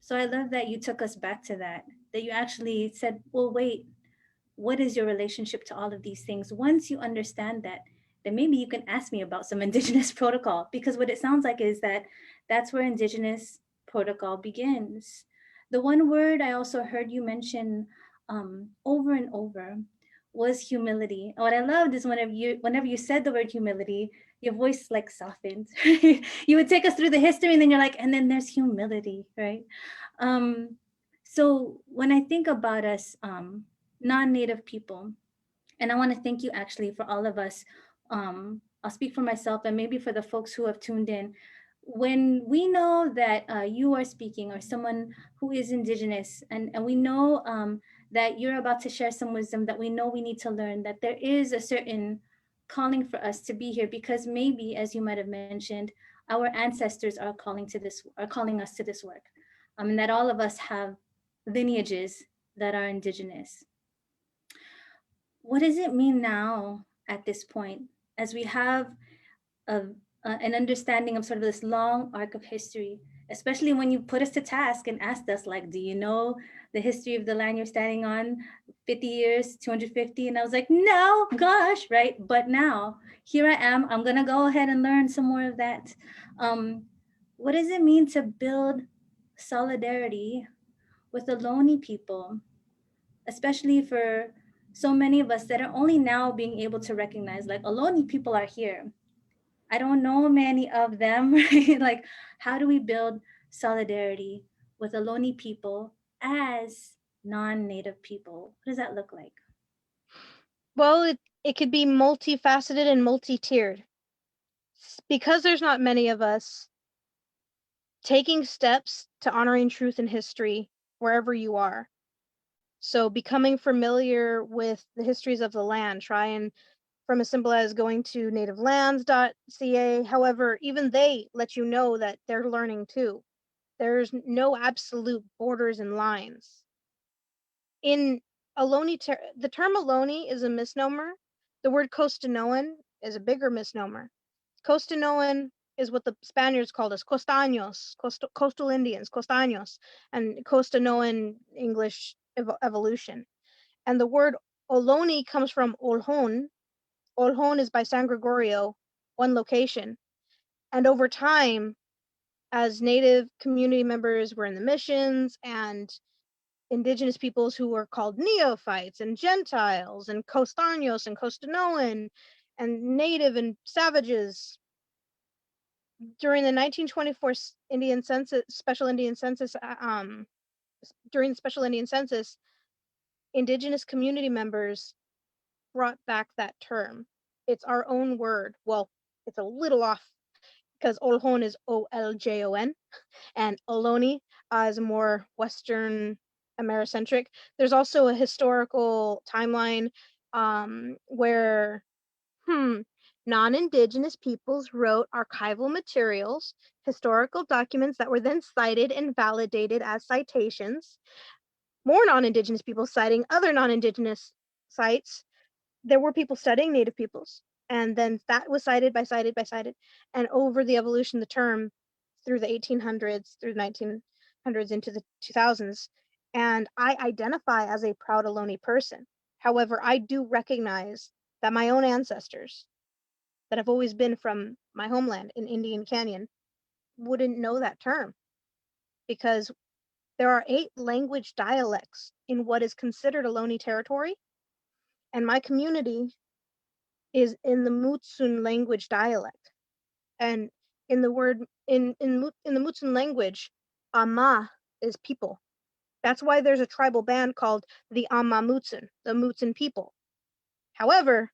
Speaker 2: So I love that you took us back to that you actually said, well, wait, what is your relationship to all of these things? Once you understand that, then maybe you can ask me about some Indigenous protocol, because what it sounds like is that that's where Indigenous protocol begins. The one word I also heard you mention over and over was humility. And what I loved is whenever you said the word humility, your voice like softened. You would take us through the history, and then you're like, and then there's humility, right? So when I think about us, non-native people, and I want to thank you actually for all of us. I'll speak for myself and maybe for the folks who have tuned in. When we know that you are speaking, or someone who is Indigenous, and we know that you're about to share some wisdom that we know we need to learn, that there is a certain calling for us to be here, because maybe, as you might have mentioned, our ancestors are calling us to this work, and that all of us have lineages that are Indigenous. What does it mean now at this point, as we have an understanding of sort of this long arc of history, especially when you put us to task and asked us, like, do you know the history of the land you're standing on, 50 years, 250? And I was like, no, gosh, right? But now here I am. I'm going to go ahead and learn some more of that. What does it mean to build solidarity with the Ohlone people, especially for so many of us that are only now being able to recognize, like, Ohlone people are here. I don't know many of them, right? Like, how do we build solidarity with Ohlone people as non-native people? What does that look like?
Speaker 3: Well, it could be multifaceted and multi-tiered. Because there's not many of us, taking steps to honoring truth and history wherever you are. So becoming familiar with the histories of the land, try and from as simple as going to nativelands.ca. However, even they let you know that they're learning too. There's no absolute borders and lines. In Ohlone, the term Ohlone is a misnomer. The word Costanoan is a bigger misnomer. Costanoan is what the Spaniards called us, costaños, coastal Indians, costaños, and Costanoan English evolution. And the word Ohlone comes from Ohlone. Ohlone is by San Gregorio, one location. And over time, as Native community members were in the missions, and Indigenous peoples who were called neophytes and Gentiles and Costaños and Costanoan and Native and savages, during the 1924 Indian Census, Special Indian Census, during the Special Indian Census, Indigenous community members brought back that term. It's our own word. Well, it's a little off because Ohlone is Oljon, and Ohlone is more Western Americentric. There's also a historical timeline where non-Indigenous peoples wrote archival materials, historical documents that were then cited and validated as citations. More non-Indigenous people citing other non-Indigenous sites. There were people studying Native peoples, and then that was cited by cited by cited, and over the evolution of the term through the 1800s, through the 1900s into the 2000s, and I identify as a proud Ohlone person. However, I do recognize that my own ancestors that have always been from my homeland in Indian Canyon wouldn't know that term, because there are 8 language dialects in what is considered Ohlone territory, and my community is in the Mutsun language dialect. And in the word in the Mutsun language, Ama is people. That's why there's a tribal band called the Ama Mutsun, the Mutsun people. However,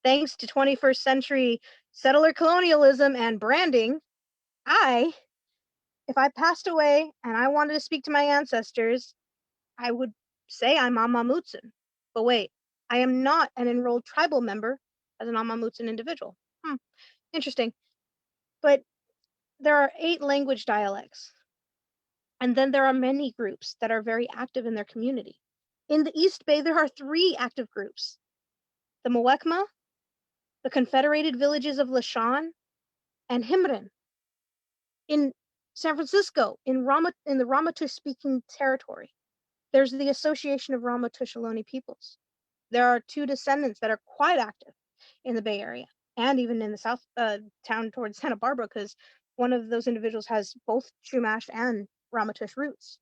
Speaker 3: thanks to 21st century settler colonialism and branding, if I passed away and I wanted to speak to my ancestors, I would say I'm Ama Mutsun. But wait, I am not an enrolled tribal member as an Ama Mutsun individual. Interesting. But there are 8 language dialects. And then there are many groups that are very active in their community. In the East Bay, there are 3 active groups: the Muwekma, the Confederated Villages of Lashawn, and Himrin. In San Francisco, in the Ramaytush-speaking territory, there's the Association of Ramaytush Ohlone Peoples. There are 2 descendants that are quite active in the Bay Area, and even in the south town towards Santa Barbara, because one of those individuals has both Chumash and Ramaytush roots.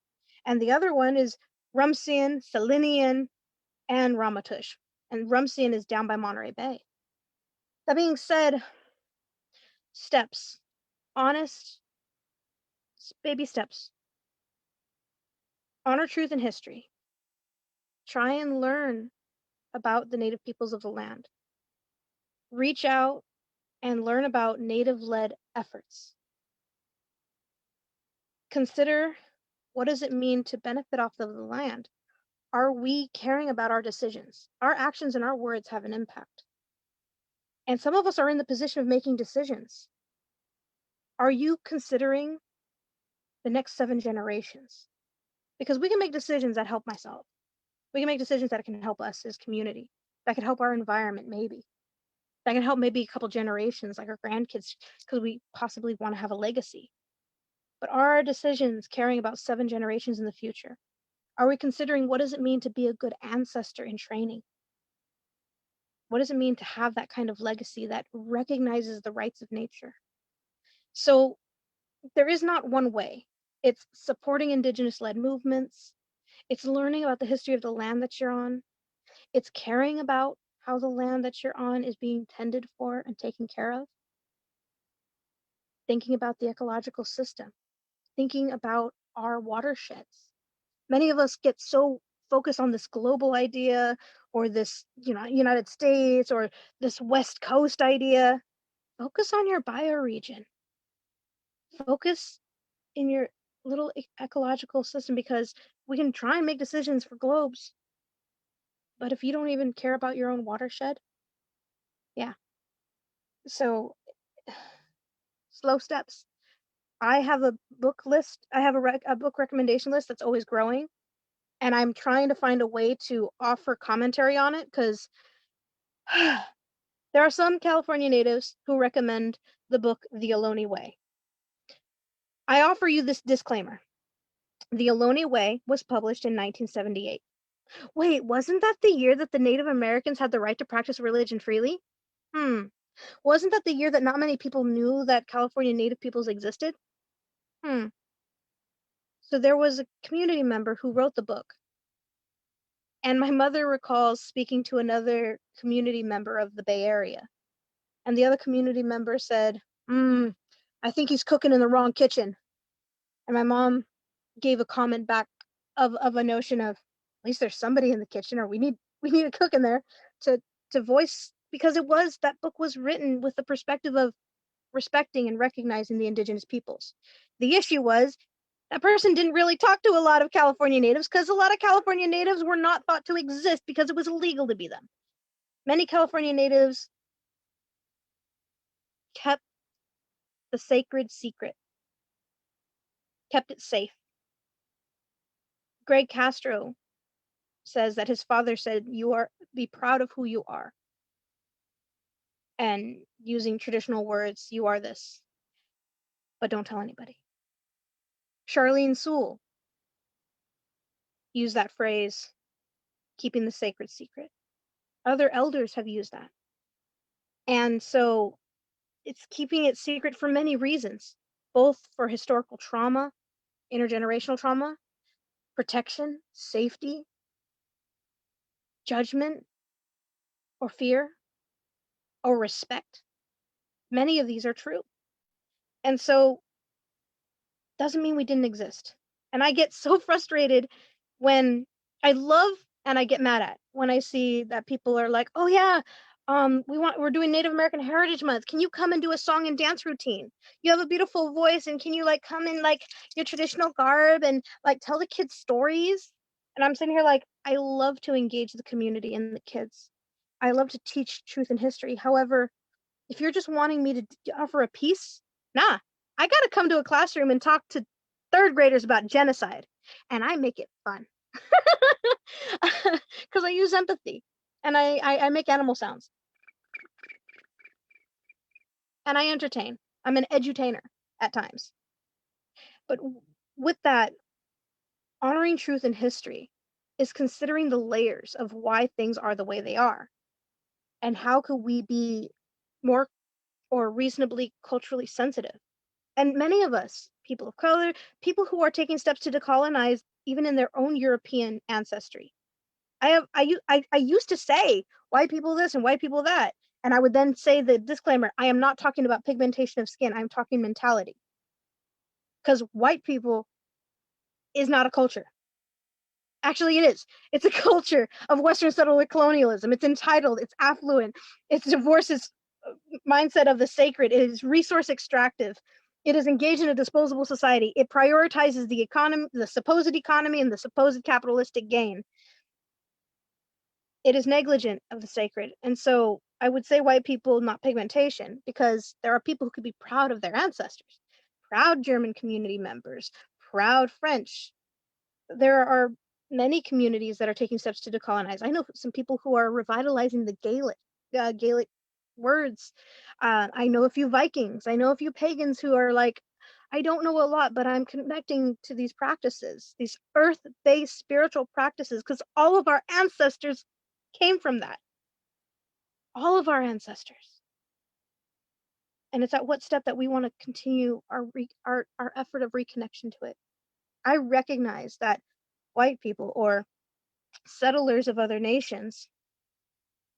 Speaker 3: And the other one is Rumsian, Salinian, and Ramaytush. and Rumsian is down by Monterey Bay. That being said, steps, honest, baby steps. Honor truth and history. Try and learn about the Native peoples of the land. Reach out and learn about Native-led efforts. Consider, what does it mean to benefit off of the land? Are we caring about our decisions? Our actions and our words have an impact. And some of us are in the position of making decisions. Are you considering the next 7 generations? Because we can make decisions that help myself. We can make decisions that can help us as community, that can help our environment, maybe. That can help maybe a couple generations, like our grandkids, because we possibly want to have a legacy. But are our decisions caring about 7 generations in the future? Are we considering, what does it mean to be a good ancestor in training? What does it mean to have that kind of legacy that recognizes the rights of nature? So there is not one way. It's supporting Indigenous-led movements. It's learning about the history of the land that you're on. It's caring about how the land that you're on is being tended for and taken care of. Thinking about the ecological system. Thinking about our watersheds. Many of us get so focused on this global idea, or this, United States, or this West Coast idea. Focus on your bioregion. Focus in your little ecological system, because we can try and make decisions for globes, but if you don't even care about your own watershed, yeah. So slow steps. I have a book list. I have a book recommendation list that's always growing, and I'm trying to find a way to offer commentary on it, because there are some California natives who recommend the book The Ohlone Way. I offer you this disclaimer. The Ohlone Way was published in 1978. Wait, wasn't that the year that the Native Americans had the right to practice religion freely? Wasn't that the year that not many people knew that California Native peoples existed? So there was a community member who wrote the book. And my mother recalls speaking to another community member of the Bay Area. And the other community member said, I think he's cooking in the wrong kitchen. And my mom gave a comment back of a notion of, at least there's somebody in the kitchen, or we need a cook in there to voice, because that book was written with the perspective of respecting and recognizing the Indigenous peoples. The issue was that person didn't really talk to a lot of California natives, because a lot of California natives were not thought to exist because it was illegal to be them. Many California natives kept the sacred secret, kept it safe. Greg Castro says that his father said, be proud of who you are. And using traditional words, you are this, but don't tell anybody. Charlene Sewell used that phrase, keeping the sacred secret. Other elders have used that. And so it's keeping it secret for many reasons, both for historical trauma, intergenerational trauma, protection, safety, judgment, or fear, or respect. Many of these are true. And so doesn't mean we didn't exist. And I get so frustrated when I love, and I get mad at when I see that people are like, oh yeah, we're doing Native American Heritage Month. Can you come and do a song and dance routine? You have a beautiful voice, and can you come in your traditional garb and tell the kids stories? And I'm sitting here I love to engage the community and the kids. I love to teach truth and history. However, if you're just wanting me to offer a piece, nah, I gotta come to a classroom and talk to 3rd graders about genocide, and I make it fun. Because I use empathy, and I make animal sounds, and I entertain. I'm an edutainer at times. But with that, honoring truth and history is considering the layers of why things are the way they are, and how could we be more or reasonably culturally sensitive. And many of us, people of color, people who are taking steps to decolonize even in their own European ancestry. I used to say, white people this and white people that. And I would then say the disclaimer, I am not talking about pigmentation of skin. I'm talking mentality. Because white people is not a culture. Actually, it is. It's a culture of Western settler colonialism. It's entitled, it's affluent, it divorces mindset of the sacred, it is resource extractive. It is engaged in a disposable society. It prioritizes the economy, the supposed economy, and the supposed capitalistic gain. It is negligent of the sacred. And so I would say white people, not pigmentation, because there are people who could be proud of their ancestors, proud German community members, proud French. There are many communities that are taking steps to decolonize. I know some people who are revitalizing the Gaelic words. I know a few Vikings. I know a few pagans who are like, I don't know a lot, but I'm connecting to these practices, these earth-based spiritual practices, because all of our ancestors came from that. All of our ancestors. And it's at what step that we want to continue our effort of reconnection to it. I recognize that white people or settlers of other nations,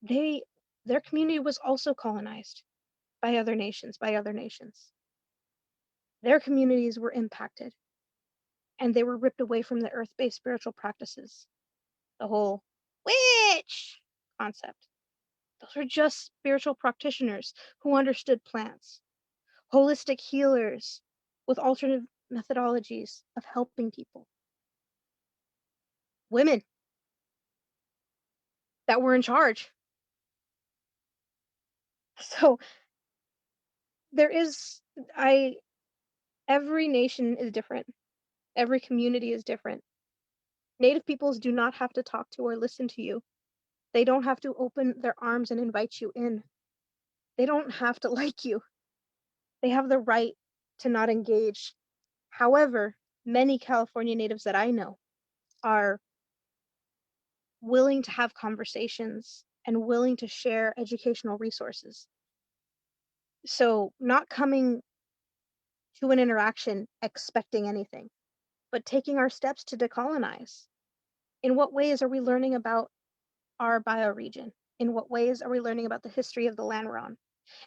Speaker 3: their community was also colonized by other nations. Their communities were impacted and they were ripped away from the earth-based spiritual practices. The whole witch concept. Those are just spiritual practitioners who understood plants, holistic healers with alternative methodologies of helping people. Women that were in charge. So every nation is different. Every community is different. Native peoples do not have to talk to or listen to you. They don't have to open their arms and invite you in. They don't have to like you. They have the right to not engage. However, many California natives that I know are willing to have conversations and willing to share educational resources. So not coming to an interaction expecting anything, but taking our steps to decolonize. In what ways are we learning about our bioregion? In what ways are we learning about the history of the land we're on?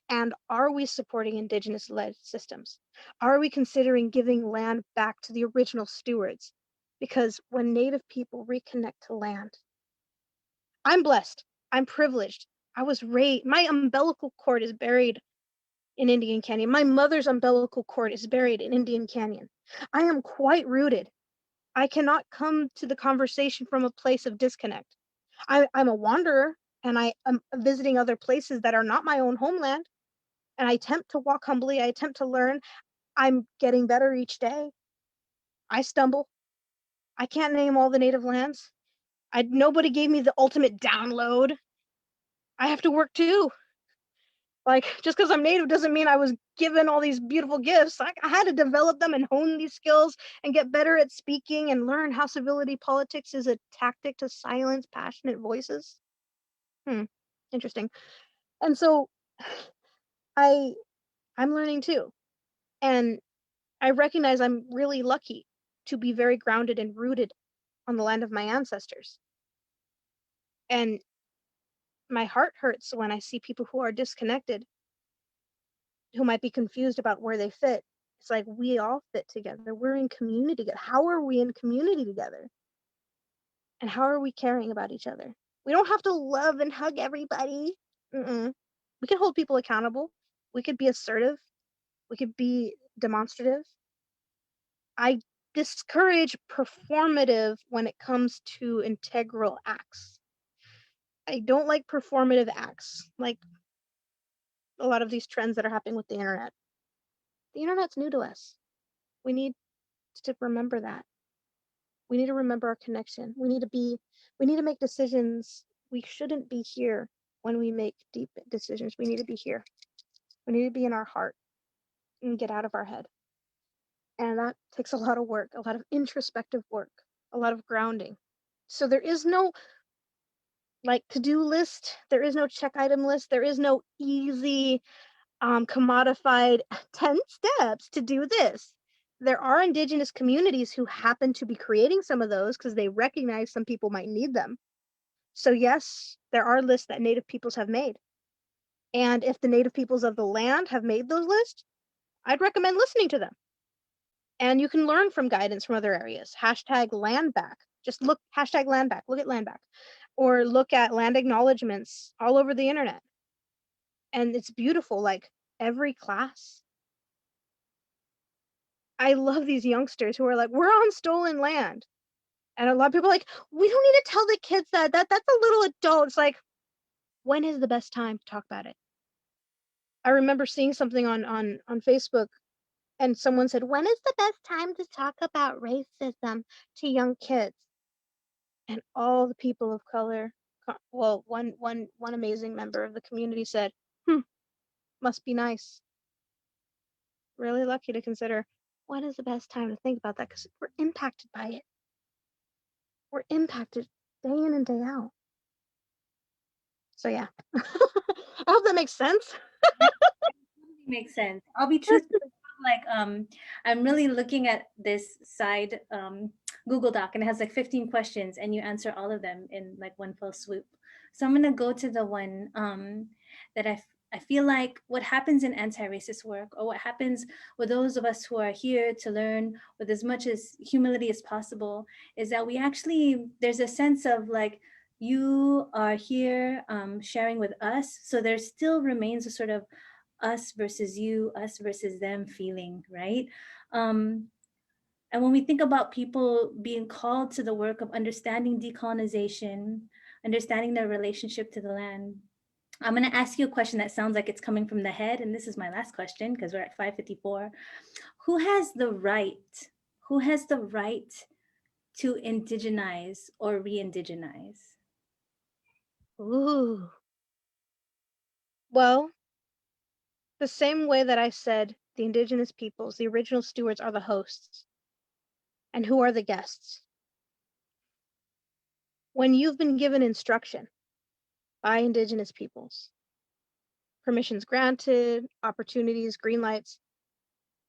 Speaker 3: And are we supporting Indigenous-led systems? Are we considering giving land back to the original stewards? Because when Native people reconnect to land, I'm blessed, I'm privileged. I was raised, my umbilical cord is buried in Indian Canyon. My mother's umbilical cord is buried in Indian Canyon. I am quite rooted. I cannot come to the conversation from a place of disconnect. I'm a wanderer and I am visiting other places that are not my own homeland. And I attempt to walk humbly. I attempt to learn. I'm getting better each day. I stumble. I can't name all the native lands. Nobody gave me the ultimate download. I have to work too. Like, just because I'm native doesn't mean I was given all these beautiful gifts. I had to develop them and hone these skills and get better at speaking and learn how civility politics is a tactic to silence passionate voices. Interesting. And so I'm learning too. And I recognize I'm really lucky to be very grounded and rooted on the land of my ancestors. And my heart hurts when I see people who are disconnected, who might be confused about where they fit. It's like we all fit together. We're in community together. How are we in community together? And how are we caring about each other? We don't have to love and hug everybody. We can hold people accountable. We could be assertive. We could be demonstrative. I discourage performative when it comes to integral acts. I don't like performative acts, like a lot of these trends that are happening with the internet. The internet's new to us. We need to remember that. We need to remember our connection. We need to make decisions. We shouldn't be here when we make deep decisions. We need to be here. We need to be in our heart and get out of our head. And that takes a lot of work, a lot of introspective work, a lot of grounding. So there is no to-do list. There is no check item list. There is no easy commodified 10 steps to do this. There are Indigenous communities who happen to be creating some of those because they recognize some people might need them. So yes, there are lists that Native peoples have made. And if the Native peoples of the land have made those lists, I'd recommend listening to them. And you can learn from guidance from other areas. Hashtag land back. Just look, hashtag land back. Look at land back. Or look at land acknowledgments all over the internet. And it's beautiful, like every class. I love these youngsters who are like, we're on stolen land. And a lot of people are like, we don't need to tell the kids that. That's a little adult. It's like, when is the best time to talk about it? I remember seeing something on Facebook, and someone said, when is the best time to talk about racism to young kids? And all the people of color, well, one amazing member of the community said, must be nice. Really lucky to consider when is the best time to think about that, because we're impacted by it. We're impacted day in and day out. So yeah, I hope that makes sense.
Speaker 2: Makes sense. I'll be truthful. Like I'm really looking at this side Google Doc, and it has like 15 questions, and you answer all of them in like one fell swoop. So I'm gonna go to the one that I feel like what happens in anti-racist work, or what happens with those of us who are here to learn with as much as humility as possible, is that we actually, there's a sense of like, you are here sharing with us, so there still remains a sort of us versus you, us versus them feeling, right? And when we think about people being called to the work of understanding decolonization, understanding their relationship to the land, I'm going to ask you a question that sounds like it's coming from the head. And this is my last question because we're at 5:54. Who has the right? Who has the right to indigenize or re-indigenize?
Speaker 3: Ooh. Well, the same way that I said the indigenous peoples, the original stewards, are the hosts. And who are the guests? When you've been given instruction by indigenous peoples, permissions granted, opportunities, green lights,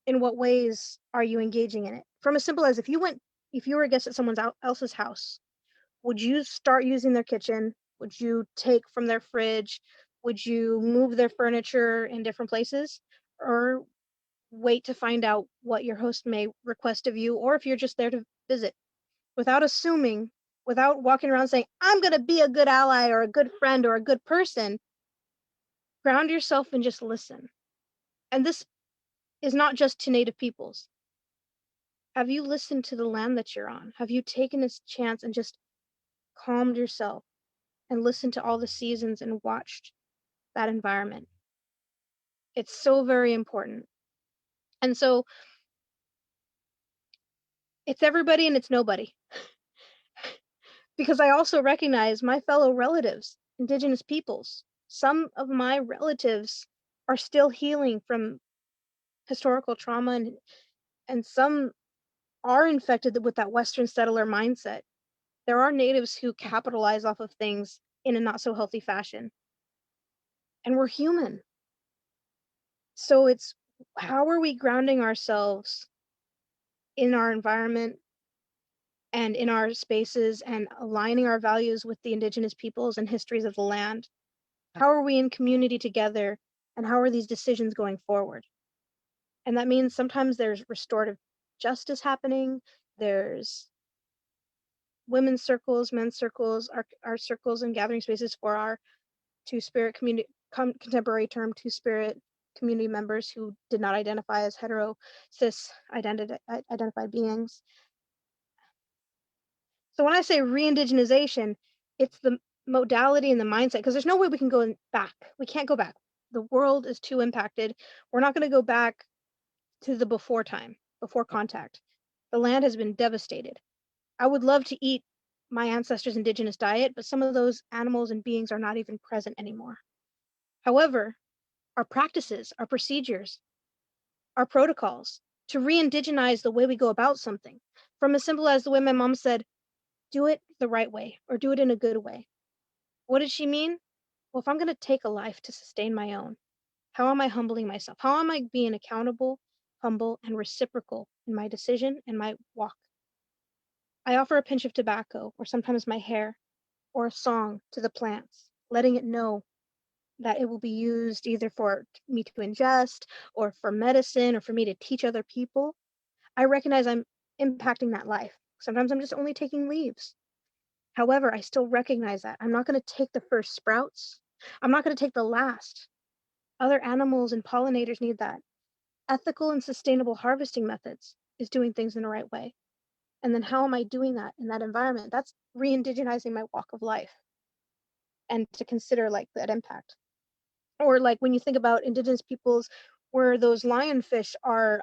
Speaker 3: in what ways are you engaging in it? From as simple as if you were a guest at someone else's house, would you start using their kitchen? Would you take from their fridge? Would you move their furniture in different places? Or wait to find out what your host may request of you, or if you're just there to visit, without assuming, without walking around saying, I'm going to be a good ally or a good friend or a good person. Ground yourself and just listen. And this is not just to Native peoples. Have you listened to the land that you're on? Have you taken this chance and just calmed yourself and listened to all the seasons and watched that environment? It's so very important. And so it's everybody and it's nobody. Because I also recognize my fellow relatives, indigenous peoples. Some of my relatives are still healing from historical trauma, and some are infected with that Western settler mindset. There are natives who capitalize off of things in a not so healthy fashion. And we're human. So it's, how are we grounding ourselves in our environment and in our spaces and aligning our values with the indigenous peoples and histories of the land? How are we in community together, and how are these decisions going forward? And that means sometimes there's restorative justice happening. There's women's circles, men's circles, our circles and gathering spaces for our two-spirit community, contemporary term, two-spirit community members who did not identify as hetero, cis identified beings. So when I say re-indigenization, it's the modality and the mindset, because there's no way we can go back. We can't go back. The world is too impacted. We're not going to go back to the before time, before contact. The land has been devastated. I would love to eat my ancestors' indigenous diet, but some of those animals and beings are not even present anymore. However, our practices, our procedures, our protocols to re-indigenize the way we go about something, from as simple as the way my mom said, do it the right way or do it in a good way. What did she mean? Well, if I'm going to take a life to sustain my own, how am I humbling myself? How am I being accountable, humble, and reciprocal in my decision and my walk? I offer a pinch of tobacco or sometimes my hair or a song to the plants, letting it know that it will be used either for me to ingest or for medicine or for me to teach other people, I recognize I'm impacting that life. Sometimes I'm just only taking leaves. However, I still recognize that I'm not going to take the first sprouts. I'm not going to take the last. Other animals and pollinators need that. Ethical and sustainable harvesting methods is doing things in the right way. And then how am I doing that in that environment? That's re-indigenizing my walk of life, and to consider like that impact. Or like when you think about indigenous peoples where those lionfish are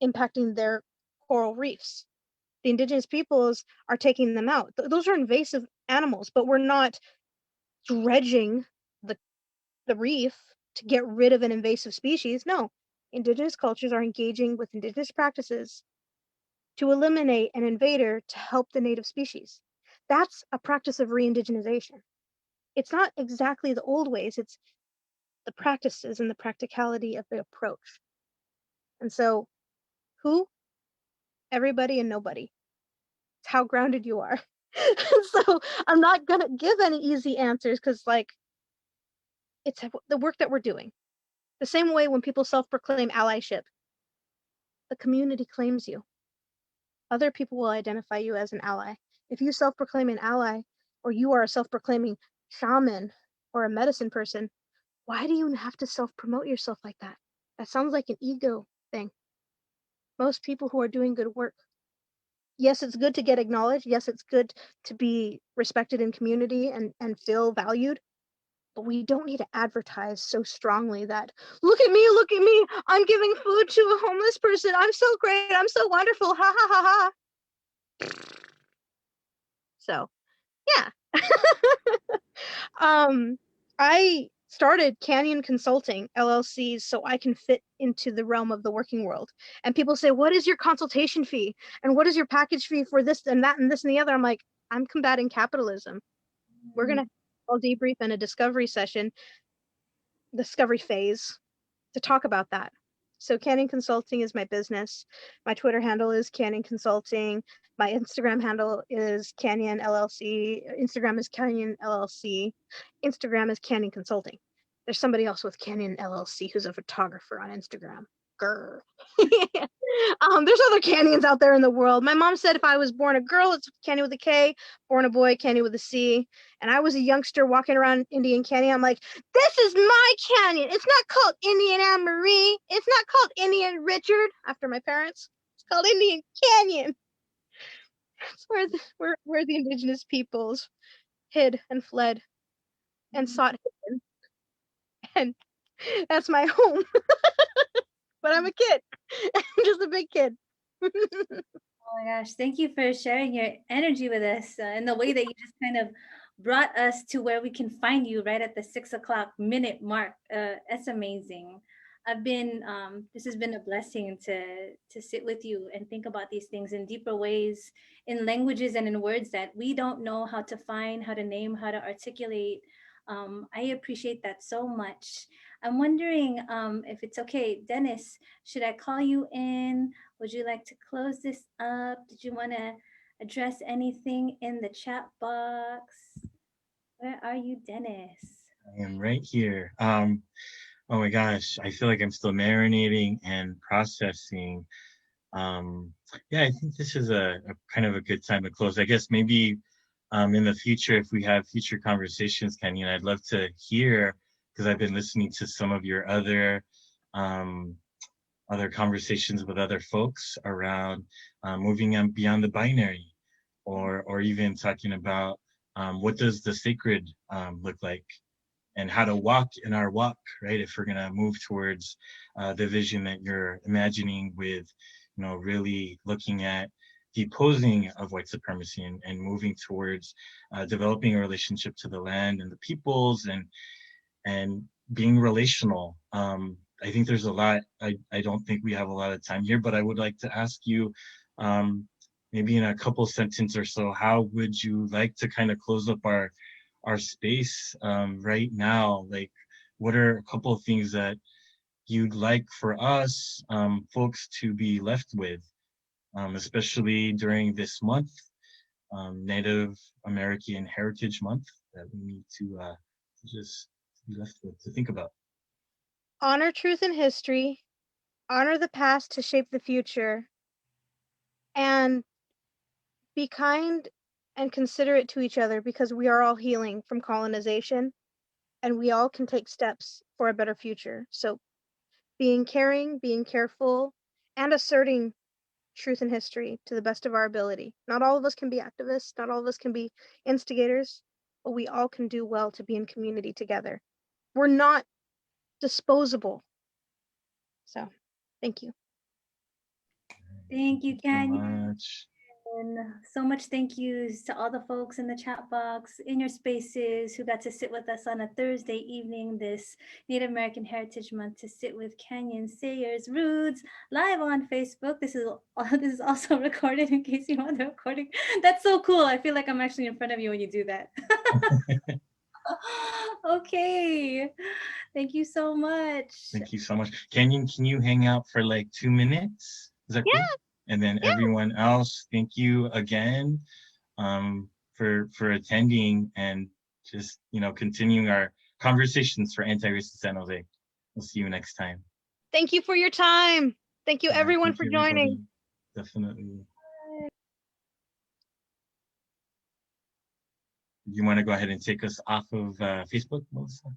Speaker 3: impacting their coral reefs. The indigenous peoples are taking them out. Those are invasive animals, but we're not dredging the reef to get rid of an invasive species. No, indigenous cultures are engaging with indigenous practices to eliminate an invader to help the native species. That's a practice of re-indigenization. It's not exactly the old ways, it's the practices and the practicality of the approach. And so, who? Everybody and nobody. It's how grounded you are. So I'm not gonna give any easy answers because, like, it's the work that we're doing. The same way when people self-proclaim allyship, the community claims you. Other people will identify you as an ally. If you self-proclaim an ally, or you are a self-proclaiming shaman or a medicine person, why do you have to self-promote yourself like that? That sounds like an ego thing. Most people who are doing good work, yes, it's good to get acknowledged. Yes, it's good to be respected in community and feel valued. But we don't need to advertise so strongly that, look at me, I'm giving food to a homeless person. I'm so great. I'm so wonderful. Ha ha ha ha. So, yeah. I started Kanyon Consulting LLC so I can fit into the realm of the working world. And people say, what is your consultation fee? And what is your package fee for this and that and this and the other? I'm like, I'm combating capitalism. We're going to have a debrief and a discovery session, discovery phase, to talk about that. So Kanyon Consulting is my business. My Twitter handle is Kanyon Consulting. My Instagram handle is Kanyon LLC. Instagram is Kanyon LLC. Instagram is Kanyon Consulting. There's somebody else with Kanyon LLC who's a photographer on Instagram. Grr. There's other canyons out there in the world. My mom said if I was born a girl, it's Canyon with a K, born a boy, Canyon with a C. And I was a youngster walking around Indian Canyon. I'm like, this is my canyon. It's not called Indian Anne Marie. It's not called Indian Richard, after my parents. It's called Indian Canyon. That's where the indigenous peoples hid and fled and sought hidden. And that's my home. But I'm a kid. I'm just a big kid.
Speaker 2: Oh my gosh, thank you for sharing your energy with us and the way that you just kind of brought us to where we can find you right at the 6 o'clock minute mark. That's amazing. This has been a blessing to sit with you and think about these things in deeper ways, in languages and in words that we don't know how to find, how to name, how to articulate. I appreciate that so much. I'm wondering if it's okay, Dennis, should I call you in? Would you like to close this up? Did you want to address anything in the chat box? Where are you, Dennis?
Speaker 1: I am right here. Oh my gosh, I feel like I'm still marinating and processing. Yeah, I think this is a kind of a good time to close. I guess maybe in the future, if we have future conversations, Kanyon, I'd love to hear, because I've been listening to some of your other conversations with other folks around moving on beyond the binary, or even talking about what does the sacred look like, and how to walk in our walk, right? If we're gonna move towards the vision that you're imagining with, really looking at the opposing of white supremacy and moving towards developing a relationship to the land and the peoples and being relational. I think there's a lot. I don't think we have a lot of time here, but I would like to ask you, maybe in a couple sentences or so, how would you like to kind of close up our space right now? Like, what are a couple of things that you'd like for us folks to be left with, especially during this month, Native American Heritage Month that we need to just be left with to think about.
Speaker 3: Honor truth and history, honor the past to shape the future, and be kind and considerate to each other because we are all healing from colonization and we all can take steps for a better future. So being caring, being careful, and asserting truth and history to the best of our ability. Not all of us can be activists, not all of us can be instigators, but we all can do well to be in community together. We're not disposable. So, thank you.
Speaker 2: Thank you,
Speaker 1: so
Speaker 2: Kanyon.
Speaker 1: much.
Speaker 2: And so much thank yous to all the folks in the chat box, in your spaces, who got to sit with us on a Thursday evening this Native American Heritage Month to sit with Kanyon Sayers-Roods live on Facebook. This is also recorded in case you want the recording. That's so cool. I feel like I'm actually in front of you when you do that. Okay. Thank you so much.
Speaker 1: Thank you so much. Kanyon, can you hang out for like 2 minutes? Is that cool? And then everyone else, thank you again for attending and just, continuing our conversations for Anti-Racist San Jose. We'll see you next time.
Speaker 3: Thank you for your time. Thank you, everyone,
Speaker 1: Thank
Speaker 3: for
Speaker 1: you,
Speaker 3: joining.
Speaker 1: everybody. Definitely. You want to go ahead and take us off of Facebook, Melissa?